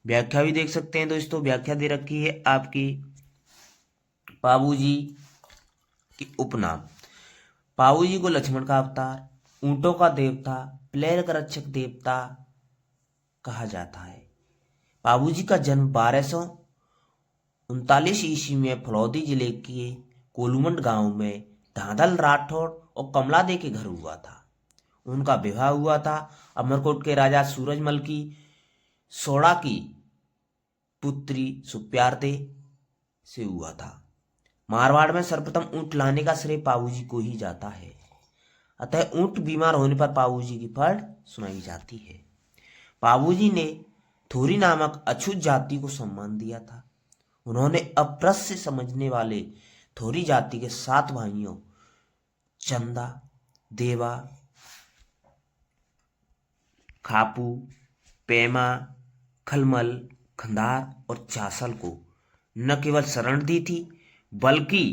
व्याख्या भी देख सकते हैं दोस्तों। व्याख्या दे रखी है आपकी, पाबूजी की उपनाम। पाबूजी को लक्ष्मण का अवतार, ऊंटों का देवता, प्लेग रक्षक देवता कहा जाता है। पाबूजी का जन्म 1239 ईस्वी में फलौदी जिले के कोलूमंड गांव में धांधल राठौड़ और कमला दे के घर हुआ था। उनका विवाह हुआ था अमरकोट के राजा सूरजमल की सोड़ा की पुत्री सुप्यारते से हुआ था। मारवाड़ में सर्वप्रथम ऊंट लाने का श्रेय पाबूजी को ही जाता है। अतः ऊंट बीमार होने पर पाबूजी की फट सुनाई जाती है। पाबूजी ने थोरी नामक अछूत जाति को सम्मान दिया था। उन्होंने अप्रस्य समझने वाले थोरी जाति के 7 भाइयों चंदा, देवा, खापू, पेमा, खलमल, खंदार और चासल को न केवल शरण दी थी बल्कि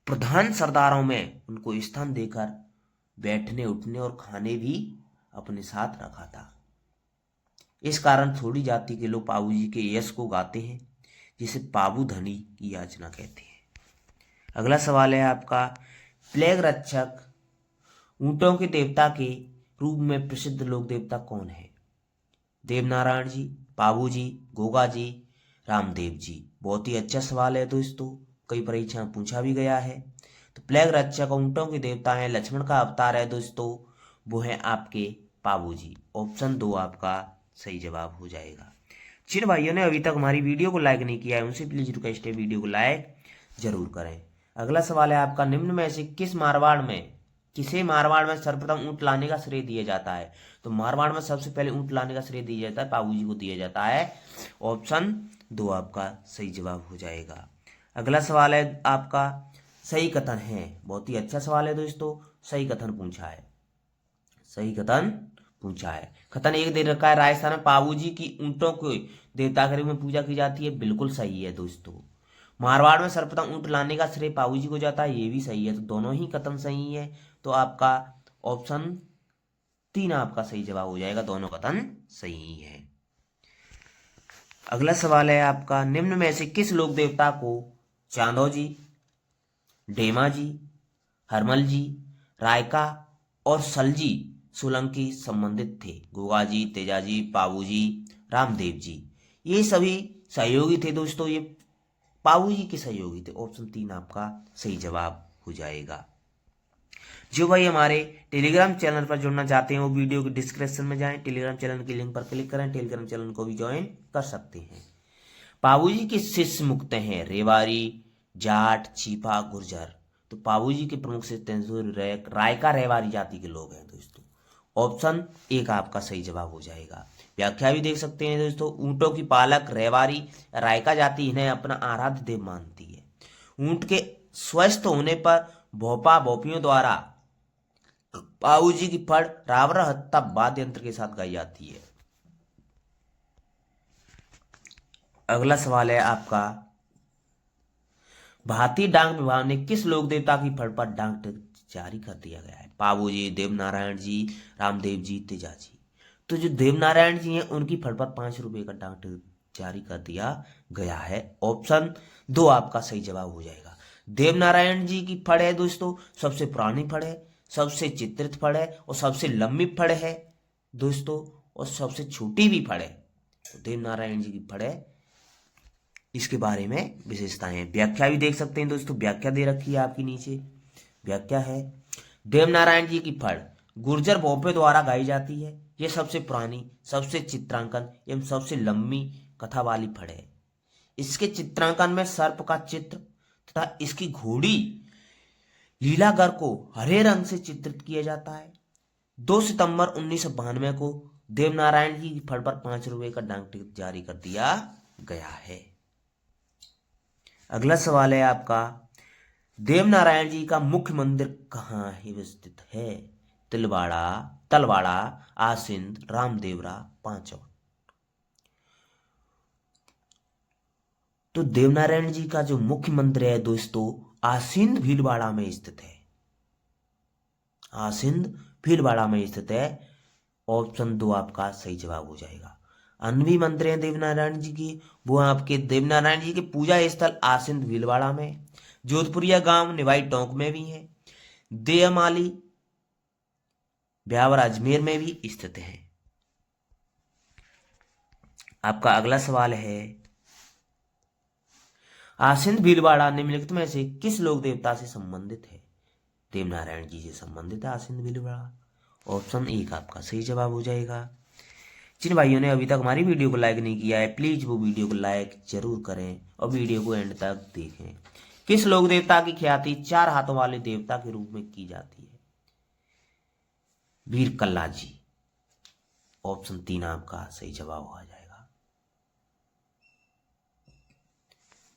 प्रधान सरदारों में उनको स्थान देकर बैठने, उठने और खाने भी अपने साथ रखा था। इस कारण थोड़ी जाति के लोग पाबूजी के यश को गाते हैं, जिसे पाबू धनी की याचना कहते हैं। अगला सवाल है आपका, प्लेग रक्षक ऊंटों के देवता के रूप में प्रसिद्ध लोक देवता कौन है? देवनारायण जी, पाबूजी, गोगा जी, रामदेव जी। बहुत ही अच्छा सवाल है दोस्तों, कई परीक्षा में पूछा भी गया है। तो प्लेग रक्षक ऊंटों के देवता है, लक्ष्मण का अवतार है दोस्तों, वो है आपके पाबूजी। ऑप्शन 2 आपका सही जवाब हो जाएगा। जिन भाइयों ने अभी तक हमारी वीडियो को लाइक नहीं किया है उनसे प्लीज रिक्वेस्ट है वीडियो को लाइक जरूर करें। अगला सवाल है आपका, निम्न में से किस मारवाड़ में किसे मारवाड़ में सर्वप्रथम ऊंट लाने का श्रेय दिया जाता है? तो मारवाड़ में सबसे पहले ऊंट लाने का श्रेय दिया जाता है पाबूजी को दिया जाता है। ऑप्शन 2 आपका सही जवाब हो जाएगा। अगला सवाल है आपका, सही कथन है। बहुत ही अच्छा सवाल है दोस्तों, सही कथन पूछा है, सही कथन पूछा है। कथन एक दे रखा है, राजस्थान में पाबूजी की ऊंटों को देवता के रूप में पूजा की जाती है। बिल्कुल सही है दोस्तों। मारवाड़ में सर्वप्रथम ऊंट लाने का श्रेय पाबूजी को जाता है, ये भी सही है। तो दोनों ही कथन सही है। तो आपका ऑप्शन 3 आपका सही जवाब हो जाएगा, दोनों कथन सही है। अगला सवाल है आपका, निम्न में से किस लोक देवता को चांदो जी, डेमा जी, हरमल जी, रायका और सलजी सोलंकी संबंधित थे? गोगा जी, तेजा जी, पाबूजी, रामदेव जी। ये सभी सहयोगी थे दोस्तों, ये पाबूजी के सहयोगी थे। ऑप्शन 3 आपका सही जवाब हो जाएगा। जो भाई हमारे टेलीग्राम चैनल पर जुड़ना चाहते हैं वो वीडियो के डिस्क्रिप्शन में जाएं, टेलीग्राम चैनल की लिंक पर क्लिक करें, टेलीग्राम चैनल को भी ज्वाइन कर सकते हैं। पाबूजी के शिष्य मुक्त हैं रेवारी, जाट, चीपा, गुर्जर। तो पाबूजी के प्रमुख शिष्य रायका रेवारी जाति के लोग हैं दोस्तों। ऑप्शन 1 आपका सही जवाब हो जाएगा। व्याख्या भी देख सकते हैं दोस्तों, ऊंटों की पालक रेवारी रायका जाति इन्हें अपना आराध्य देव मानती है। ऊंट के स्वस्थ होने पर भोपा भोपियों द्वारा पाबूजी की फड़ रावण हत्ता वाद्य यंत्र के साथ गाई जाती है। अगला सवाल है आपका, भारतीय डाक विभाग ने किस लोक देवता की फड़ पर डाक टिकट जारी कर दिया गया है? पाबूजी, देवनारायण जी, रामदेव जी, तेजा जी। तो जो देवनारायण जी हैं उनकी फड़ पर 5 रुपए का डाक टिकट जारी कर दिया गया है। ऑप्शन 2 आपका सही जवाब हो जाएगा। देवनारायण जी की फड़ है दोस्तों, सबसे पुरानी फड़ है, सबसे चित्रित फड़ है और सबसे लंबी फड़ है दोस्तों, और सबसे छोटी भी फड़ है। तो देवनारायण जी की फड़ है, इसके बारे में विशेषताएं हैं। व्याख्या भी देख सकते हैं दोस्तों, व्याख्या दे रखी है आपकी नीचे। व्याख्या है, देवनारायण जी की फड़ गुर्जर भोपे द्वारा गाई जाती है। यह सबसे पुरानी, सबसे चित्रांकन एवं सबसे लंबी कथा वाली फड़ है। इसके चित्रांकन में सर्प का चित्र तथा इसकी घोड़ी लीलागर को हरे रंग से चित्रित किया जाता है। 2 सितंबर 1992 को देवनारायण जी की फड़ पर 5 रुपए का डाक टिकट जारी कर दिया गया है। अगला सवाल है आपका, देवनारायण जी का मुख्य मंदिर कहाँ है स्थित है? तलवाड़ा, आसिंद, रामदेवरा, पांचौर। तो देवनारायण जी का जो मुख्य मंदिर है दोस्तों आसिंद भीलवाड़ा में स्थित है, आसिंद भीलवाड़ा में स्थित है। ऑप्शन 2 आपका सही जवाब हो जाएगा। अन्य भी मंदिर हैं देवनारायण जी की, वो आपके देवनारायण जी के पूजा स्थल आसिंद भीलवाड़ा में, जोधपुरिया गांव निवाई टोंक में भी है, देयमाली ब्यावर अजमेर में भी स्थित है। आपका अगला सवाल है, आसिंद भीलवाड़ा निम्नलिखित में से किस लोक देवता से संबंधित है? देवनारायण जी से संबंधित है आसिंद भीलवाड़ा। ऑप्शन 1 आपका सही जवाब हो जाएगा। जिन भाइयों ने अभी तक हमारी वीडियो को लाइक नहीं किया है प्लीज वो वीडियो को लाइक जरूर करें और वीडियो को एंड तक देखें। किस लोक देवता की ख्याति 4 हाथों वाले देवता के रूप में की जाती है? वीर कल्ला जी। ऑप्शन 3 आपका सही जवाब हो जाएगा।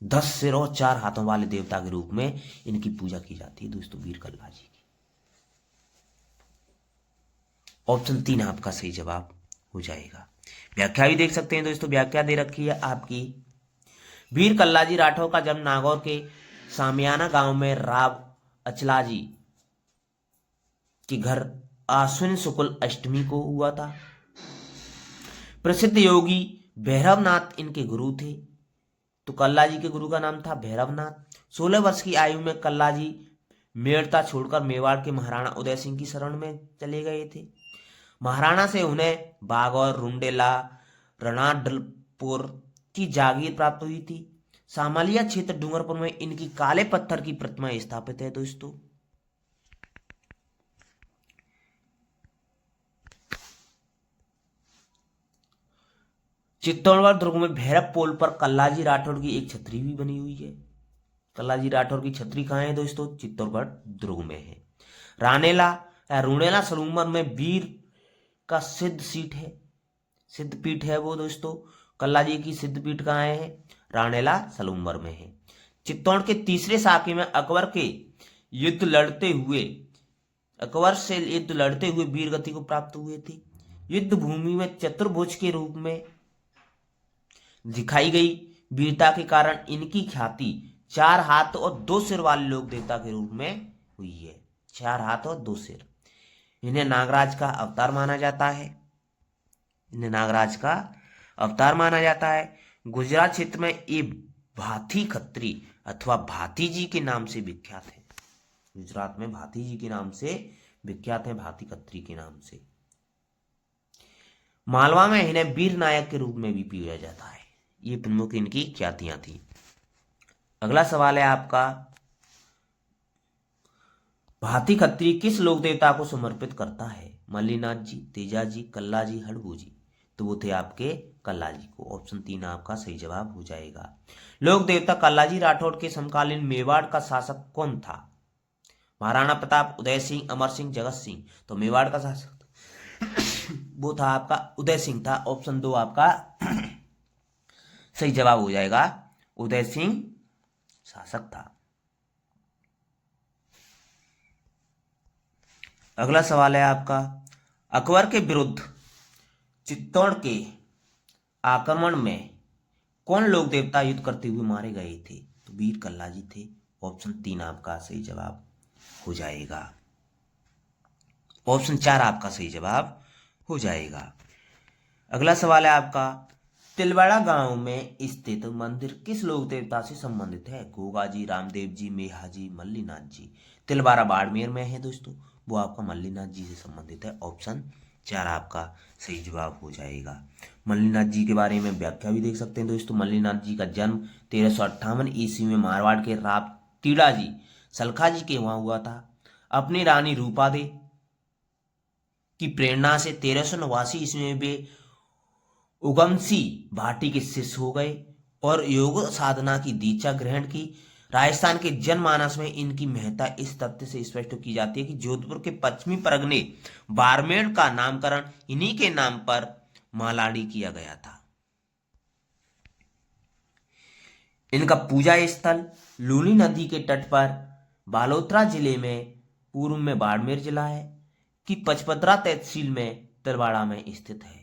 10 सिर और 4 हाथों वाले देवता के रूप में इनकी पूजा की जाती है दोस्तों, वीर कल्ला जी की। ऑप्शन 3 आपका सही जवाब हो जाएगा। व्याख्या भी देख सकते हैं दोस्तों, व्याख्या दे रखी है आपकी। वीर कल्लाजी राठौर का जन्म नागौर के सामियाना गांव में राव अचलाजी के घर आश्विन शुक्ल अष्टमी को हुआ था। प्रसिद्ध योगी भैरवनाथ इनके गुरु थे। तो कल्लाजी के गुरु का नाम था भैरवनाथ। 16 वर्ष की आयु में कल्लाजी मेड़ता छोड़कर मेवाड़ के महाराणा उदय सिंह की शरण में चले गए थे। महाराणा से उन्हें बागौर, रुंडेला, रणाडलपुर की जागीर प्राप्त हुई थी। सामालिया क्षेत्र डूंगरपुर में इनकी काले पत्थर की प्रतिमा स्थापित है दोस्तों। चित्तौड़गढ़ दुर्ग में भैरव पोल पर कल्लाजी राठौड़ की एक छतरी भी बनी हुई है। कल्लाजी राठौड़ की छतरी कहाँ है दोस्तों? चित्तौड़गढ़ दुर्ग में है। रानेला या रूणेला सलूमर में वीर का सिद्ध पीठ है वो दोस्तों। कल्ला जी की सिद्ध पीठ कहाँ है? रानेला सलूमर में है। चित्तौड़ के तीसरे साके में अकबर से युद्ध लड़ते हुए वीर गति को प्राप्त हुए थे। युद्ध भूमि में चतुर्भुज के रूप में दिखाई गई वीरता के कारण इनकी ख्याति 4 हाथ और 2 सिर वाले लोक देवता के रूप में हुई है। 4 हाथ और 2 सिर। इन्हें नागराज का अवतार माना जाता है। गुजरात क्षेत्र में ये भाथी खत्री अथवा भाथी जी के नाम से विख्यात है। गुजरात में भाथी जी के नाम से विख्यात है, भाथी खत्री के नाम से। मालवा में इन्हें वीर नायक के रूप में भी पूजा जाता है। ये प्रमुख इनकी ख्यातियां थी। अगला सवाल है आपका, भाथी खत्री किस लोक देवता को समर्पित करता है? मल्लीनाथ जी, तेजा जी, कल्ला जी, हड़बू जी। तो वो थे आपके कल्ला जी को। ऑप्शन 3 आपका सही जवाब हो जाएगा। लोक देवता कल्ला जी राठौड़ के समकालीन मेवाड़ का शासक कौन था? महाराणा प्रताप, उदय सिंह, अमर सिंह, जगत सिंह। तो मेवाड़ का शासक वो था आपका उदय सिंह था। ऑप्शन 2 आपका सही जवाब हो जाएगा। उदय सिंह शासक था। अगला सवाल है आपका, अकबर के विरुद्ध चित्तौड़ के आक्रमण में कौन लोक देवता युद्ध करते हुए मारे गए थे? तो वीर कल्ला जी थे। ऑप्शन 3 आपका सही जवाब हो जाएगा। ऑप्शन 4 आपका सही जवाब हो जाएगा। अगला सवाल है आपका, तिलवाड़ा गांव में स्थित मंदिर किस लोक देवता से संबंधित है? गोगा जी, रामदेव जी, मेहा जी, मल्लीनाथ जी। तिलवाड़ा बाड़मेर में है दोस्तों, वो आपका मल्लीनाथ जी से संबंधित है। ऑप्शन 4 आपका सही जवाब हो जाएगा। मल्लीनाथ जी के बारे में व्याख्या भी देख सकते हैं दोस्तों। मल्लीनाथ जी का जन्म 1358 ईस्वी में मारवाड़ के रापतीड़ा जी सलखा जी के वहां हुआ था। अपनी रानी रूपादे की प्रेरणा से 1389 ईस्वी में वे उगमसी भाटी के शिष्य हो गए और योग साधना की दीक्षा ग्रहण की। राजस्थान के जनमानस में इनकी महत्ता इस तथ्य से स्पष्ट की जाती है कि जोधपुर के पश्चिमी परगने बाड़मेर का नामकरण इन्हीं के नाम पर मालाड़ी किया गया था। इनका पूजा स्थल लूनी नदी के तट पर बालोतरा जिले में, पूर्व में बाड़मेर जिला है, कि पचपदरा तहसील में तिलवाड़ा में स्थित है।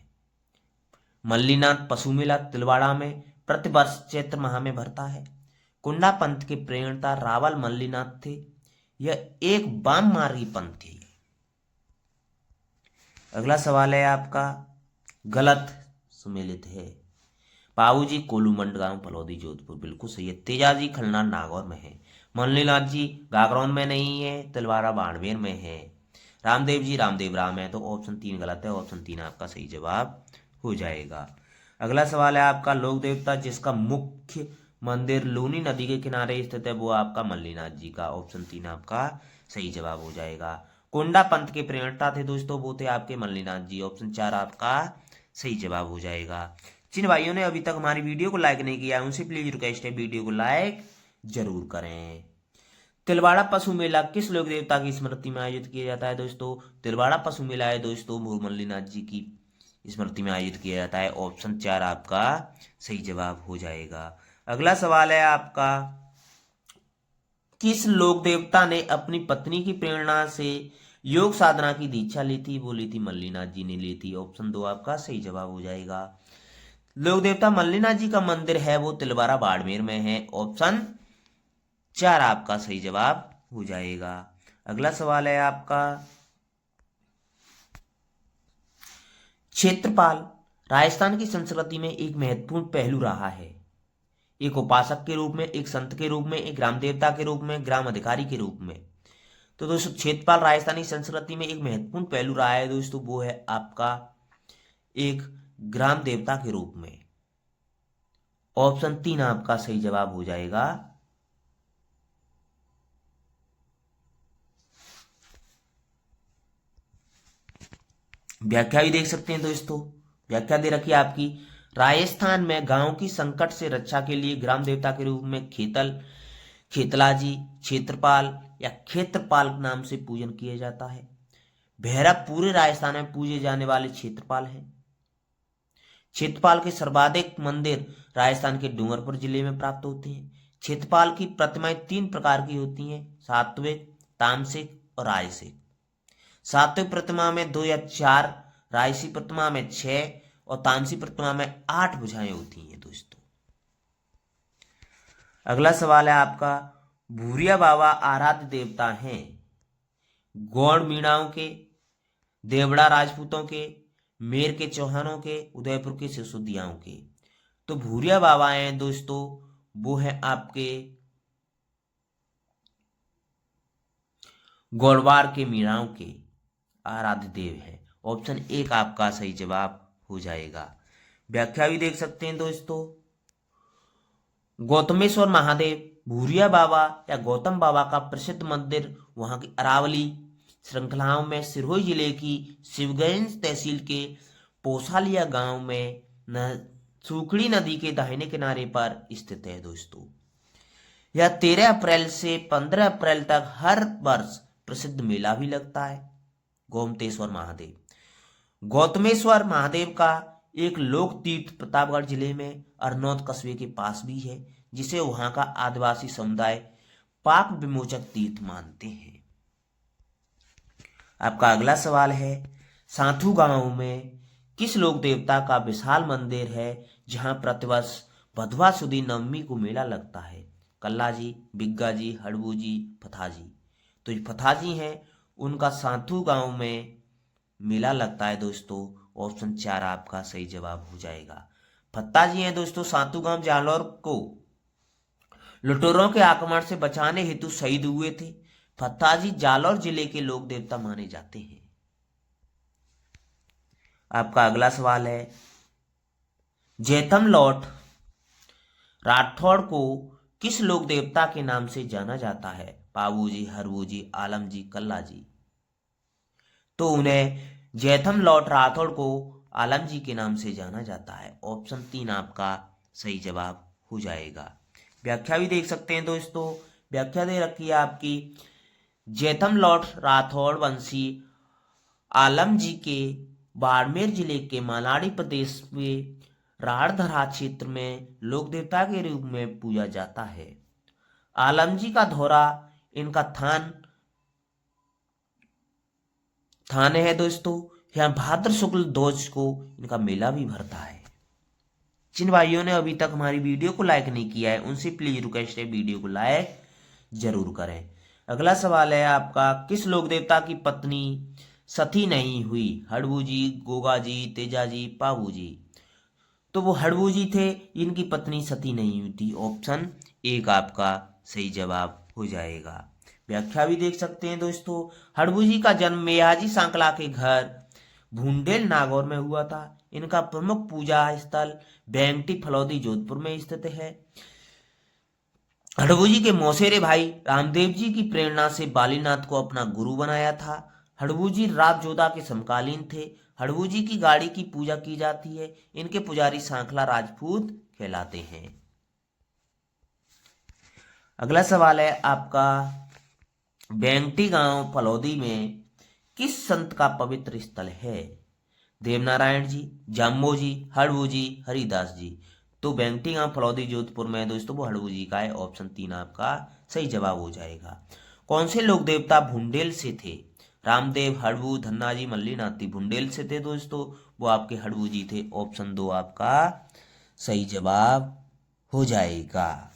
मल्लीनाथ पशु मेला तिलवाड़ा में प्रतिवर्ष चैत्र माह में भरता है। कुंडा पंथ के प्रेरणता रावल मल्लीनाथ थे। यह एक वाम मार्गी पंथ थे। अगला सवाल है आपका, गलत सुमेलित है। पाऊजी कोलूमंड गांव फलौदी जोधपुर, बिल्कुल सही है। तेजाजी खलनार नागौर में है। मल्लीनाथ जी गागरौन में नहीं है, तिलवाड़ा बाड़मेर में है। रामदेव जी रामदेव राम है। तो ऑप्शन 3 गलत है। ऑप्शन 3 आपका सही जवाब हो जाएगा। अगला सवाल है आपका, लोक देवता जिसका मुख्य मंदिर लूनी नदी के किनारे स्थित है वो आपका मल्लीनाथ जी का। ऑप्शन 3 आपका सही जवाब हो जाएगा। कोंडा पंथ के प्रेरणता थे दोस्तों, वो थे आपके मल्लीनाथ जी। ऑप्शन 4 आपका सही जवाब हो जाएगा। जिन भाइयों ने अभी तक हमारी वीडियो को लाइक नहीं किया उनसे प्लीज रिक्वेस्ट है, वीडियो को लाइक जरूर करें। तिलवाड़ा पशु मेला किस लोक देवता की स्मृति में आयोजित किया जाता है दोस्तों? तिलवाड़ा पशु मेला है दोस्तों वो मल्लीनाथ जी की स्मृति में आयोजित किया जाता है। ऑप्शन 4 आपका सही जवाब हो जाएगा। अगला सवाल है आपका, किस लोक देवता ने अपनी पत्नी की प्रेरणा से योग साधना की दीक्षा ली थी? वो ली थी मल्लीनाथ जी ने ली थी। ऑप्शन 2 आपका सही जवाब हो जाएगा। लोक देवता मल्लीनाथ जी का मंदिर है वो तिलवाड़ा बाड़मेर में है। ऑप्शन 4 आपका सही जवाब हो जाएगा। अगला सवाल है आपका, क्षेत्रपाल राजस्थान की संस्कृति में एक महत्वपूर्ण पहलू रहा है। एक उपासक के रूप में, एक संत के रूप में, एक ग्राम देवता के रूप में, ग्राम अधिकारी के रूप में। तो दोस्तों क्षेत्रपाल राजस्थानी संस्कृति में एक महत्वपूर्ण पहलू रहा है दोस्तों, वो है आपका एक ग्राम देवता के रूप में। ऑप्शन 3 आपका सही जवाब हो जाएगा। व्याख्या भी देख सकते हैं दोस्तों। व्याख्या दे रखी है आपकी, राजस्थान में गांव की संकट से रक्षा के लिए ग्राम देवता के रूप में खेतला जी, क्षेत्रपाल, या क्षेत्रपाल नाम से पूजन किया जाता है। भैरव पूरे राजस्थान में पूजे जाने वाले क्षेत्रपाल हैं। क्षेत्रपाल के सर्वाधिक मंदिर राजस्थान के डूंगरपुर जिले में प्राप्त होते हैं। क्षेत्रपाल की प्रतिमाएं 3 प्रकार की होती हैं, सात्विक, तामसिक और राजसिक। सात्विक प्रतिमा में 2 या 4, राजसी प्रतिमा में 6 और तामसी प्रतिमा में 8 भुजाएं होती हैं दोस्तों। अगला सवाल है आपका, भूरिया बाबा आराध्य देवता हैं गौड़ मीणाओं के, देवड़ा राजपूतों के, मेर के चौहानों के, उदयपुर के सिसोदियाओं के। तो भूरिया बाबा हैं दोस्तों, वो है आपके गौड़वार के मीणाओं के आराध्य देव है। ऑप्शन 1 आपका सही जवाब हो जाएगा। व्याख्या भी देख सकते हैं दोस्तों। गौतमेश्वर महादेव भूरिया बाबा या गौतम बाबा का प्रसिद्ध मंदिर वहां की अरावली श्रृंखलाओं में सिरोही जिले की शिवगंज तहसील के पोसालिया गांव में सूखड़ी नदी के दाहिने किनारे पर स्थित है दोस्तों। यह 13 अप्रैल से 15 अप्रैल तक हर वर्ष प्रसिद्ध मेला भी लगता है। गोमतेश्वर महादेव गौतमेश्वर महादेव का एक लोक तीर्थ प्रतापगढ़ जिले में अरनौत कस्बे के पास भी है, जिसे वहां का आदिवासी समुदाय पाप विमोचक तीर्थ मानते हैं। आपका अगला सवाल है, साथू गांव में किस लोक देवता का विशाल मंदिर है जहां प्रतिवर्ष भदवा सुदी नवमी को मेला लगता है? कल्ला जी, बिग्गा जी, हड़बू जी, फथा जी। तो जो फथा जी हैं उनका साथू गांव में मेला लगता है दोस्तों। ऑप्शन 4 आपका सही जवाब हो जाएगा। फत्ता जी हैं दोस्तों सातू गांव जालौर को लुटेरों के आक्रमण से बचाने हेतु शहीद हुए थे। फत्ता जी जालौर जिले के लोक देवता माने जाते हैं। आपका अगला सवाल है, जैथम लॉट राठौड़ को किस लोक देवता के नाम से जाना जाता है? पाबू जी, हरबू जी, आलम जी, कल्ला जी। तो उन्हें जैथम लॉट राठौड़ को आलम जी के नाम से जाना जाता है। ऑप्शन 3 आपका सही जवाब हो जाएगा। व्याख्या भी देख सकते हैं दोस्तों। व्याख्या दे रखी है आपकी, जैथम लॉट राठौड़ वंशी आलम जी के बाड़मेर जिले के मालाड़ी प्रदेश में राढ़धरा क्षेत्र में लोक देवता के रूप में पूजा जाता है। आलम जी का धौरा इनका थाने है दोस्तों। यहाँ भाद्र शुक्ल ध्वज को इनका मेला भी भरता है। जिन भाइयों ने अभी तक हमारी वीडियो को लाइक नहीं किया है उनसे प्लीज रिक्वेस्ट है वीडियो को लाइक जरूर करें। अगला सवाल है आपका, किस लोक देवता की पत्नी सती नहीं हुई? हड़बू जी, गोगा जी, तेजा जी, पाबू जी। तो वो हड़बू जी थे, इनकी पत्नी सती नहीं हुई थी। ऑप्शन 1 आपका सही जवाब हो जाएगा। व्याख्या भी देख सकते हैं दोस्तों। हड़बू जी का जन्म मेयाजी सांकला के घर भूंडेल नागौर में हुआ था। इनका प्रमुख पूजा स्थल बेंगटी फलौदी जोधपुर में स्थित है। हड़बू जी के मौसेरे भाई रामदेव जी की प्रेरणा से बालीनाथ को अपना गुरु बनाया था। हड़बू जी राज जोधा के समकालीन थे। हड़बू जी की गाड़ी की पूजा की जाती है। इनके पुजारी सांखला राजपूत कहलाते हैं। अगला सवाल है आपका, बेंगटी गांव फलौदी में किस संत का पवित्र स्थल है? देवनारायण जी, जाम्बो जी, हड़बू जी, हरिदास जी। तो बेंगटी गांव फलौदी जोधपुर में दोस्तों वो हड़बू जी का है। ऑप्शन 3 आपका सही जवाब हो जाएगा। कौन से लोक देवता भुंडेल से थे? रामदेव, हड़बू, धन्ना जी, मल्लीनाथी। भुंडेल से थे दोस्तों, वो आपके हड़बू जी थे। ऑप्शन 2 आपका सही जवाब हो जाएगा।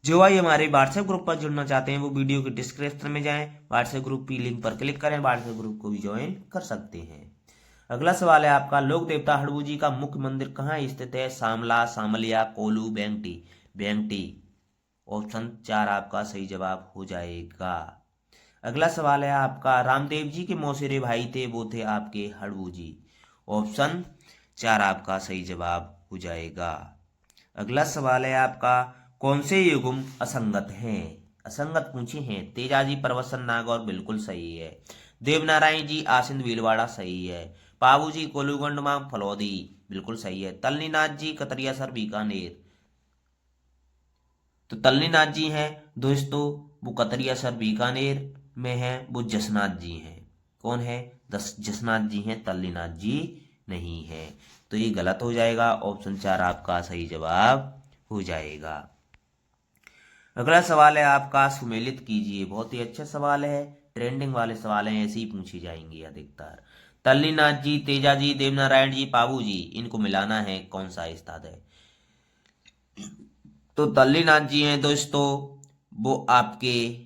जो भाई हमारे व्हाट्सएप ग्रुप पर जुड़ना चाहते हैं वो वीडियो के डिस्क्रिप्शन में जाएं, व्हाट्सएप ग्रुप की लिंक पर क्लिक करें, व्हाट्सएप ग्रुप को भी ज्वाइन कर सकते हैं। अगला सवाल है आपका, लोक देवता हड़बू जी का मुख्य मंदिर कहाँ स्थित है? सामला, सामलिया, कोलू, बेंगटी। बेंगटी। ऑप्शन 4 आपका सही जवाब हो जाएगा। अगला सवाल है आपका, रामदेव जी के मौसेरे भाई थे, वो थे आपके हड़बू जी। ऑप्शन 4 आपका सही जवाब हो जाएगा। अगला सवाल है आपका, कौन से युगम असंगत हैं? असंगत पूछे हैं। तेजाजी प्रवसन नागौर बिल्कुल सही है। देवनारायण जी आसिंद भीलवाड़ा सही है। पाबू जी कोलूगंडमा फलौदी बिल्कुल सही है। तलनीनाथ जी कतरियासर बीकानेर तो तल्लीनाथ जी हैं दोस्तों, वो कतरियासर बीकानेर में है, वो जसनाथ जी हैं। कौन है? जसनाथ जी हैं, तल्लीनाथ जी नहीं है। तो ये गलत हो जाएगा, ऑप्शन 4 आपका सही जवाब हो जाएगा। अगला सवाल है आपका, सुमेलित कीजिए। बहुत ही अच्छा सवाल है, ट्रेंडिंग वाले सवाल हैं, ऐसे ही पूछे जाएंगे अधिकतर। तल्लीनाथ जी, तेजा जी, देवनारायण जी, पाबू जी, इनको मिलाना है, कौन सा स्थान है? तो तल्लीनाथ जी हैं दोस्तों, वो आपके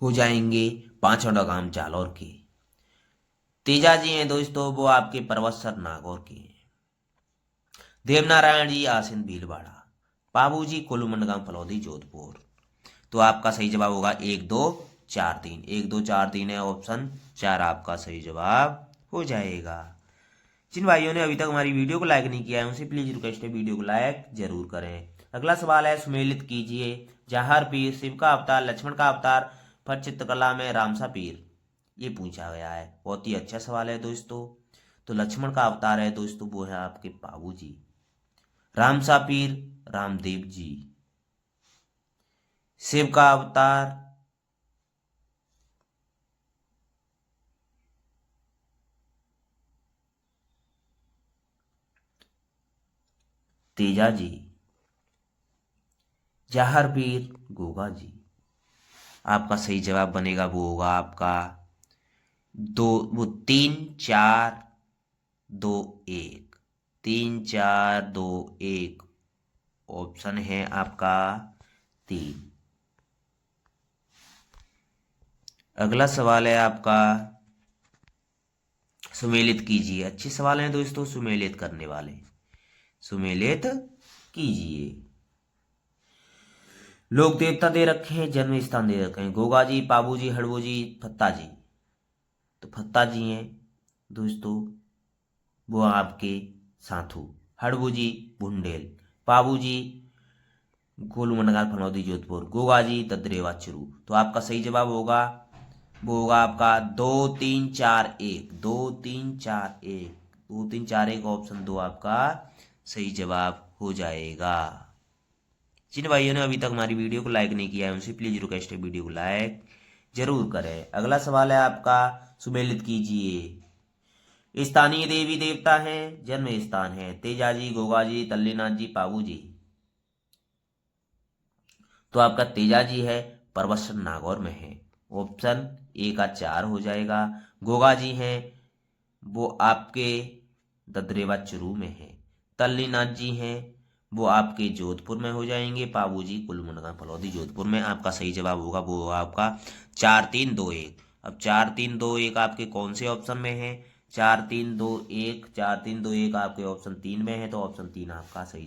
हो जाएंगे पांचों गांव जालौर के। तेजा जी हैं दोस्तों, वो आपके परवत्सर नागौर के हैं। देवनारायण जी आसिन भीलवाड़ा। पाबू जी कोलूमंडगांव फलौदी जोधपुर। तो आपका सही जवाब होगा 1 2 4 3। 1 2 4 3 है, ऑप्शन 4 आपका सही जवाब हो जाएगा। जिन भाइयों ने अभी तक हमारी वीडियो को लाइक नहीं किया है उनसे प्लीज रिक्वेस्ट है, वीडियो को लाइक जरूर करें। अगला सवाल है, सुमेलित कीजिए। जहार पीर शिव का अवतार, लक्ष्मण का अवतार, फट चित्रकला में रामसा पीर, ये पूछा गया है। बहुत ही अच्छा सवाल है दोस्तों। तो लक्ष्मण का अवतार है दोस्तों, वो है आपके पाबू जी। रामसा पीर रामदेव जी। शिव का अवतार तेजा जी। जहार पीर गोगा जी। आपका सही जवाब बनेगा, वो होगा आपका 3 4 2 1। 3 4 2 1 ऑप्शन है आपका 3। अगला सवाल है आपका, सुमेलित कीजिए। अच्छे सवाल हैं दोस्तों, सुमेलित करने वाले। सुमेलित कीजिए। लोक देवता दे रखे हैं, जन्म स्थान दे रखे हैं। गोगा जी, पाबू जी, हड़बू जी, फत्ता जी। तो फत्ता जी हैं दोस्तों, वो आपके साथू। हड़बू जी बुंडेल। पाबू जी गोलूमंडगार फनौदी जोधपुर। गोगा जी ददरेवा चुरू। तो आपका सही जवाब होगा, वो होगा आपका 2 3 4 1। 2 3 4 1। 2 3 4 1 ऑप्शन 2 आपका सही जवाब हो जाएगा। जिन भाइयों ने अभी तक हमारी वीडियो को लाइक नहीं किया है उनसे प्लीज रिक्वेस्ट है, वीडियो को लाइक जरूर करें। अगला सवाल है आपका, सुमेलित कीजिए। स्थानीय देवी देवता हैं, जन्म स्थान है। तेजा जी, गोगा जी, तल्लीनाथ जी, पाबू जी। तो आपका तेजा जी है, परवत्सर नागौर में है। ऑप्शन ए का 4 हो जाएगा। गोगा जी हैं, वो आपके ददरेवा चुरू में है। तल्लीनाथ जी हैं, वो आपके जोधपुर में हो जाएंगे। पाबू जी कुलमुंडगा फलौदी जोधपुर में। आपका सही जवाब होगा, वो होगा आपका 4 3 2 1। अब 4 3 2 1 आपके कौन से ऑप्शन में है? 4 3 2 1। 4 3 2 1 आपके ऑप्शन 3 में है, तो ऑप्शन 3 आपका सही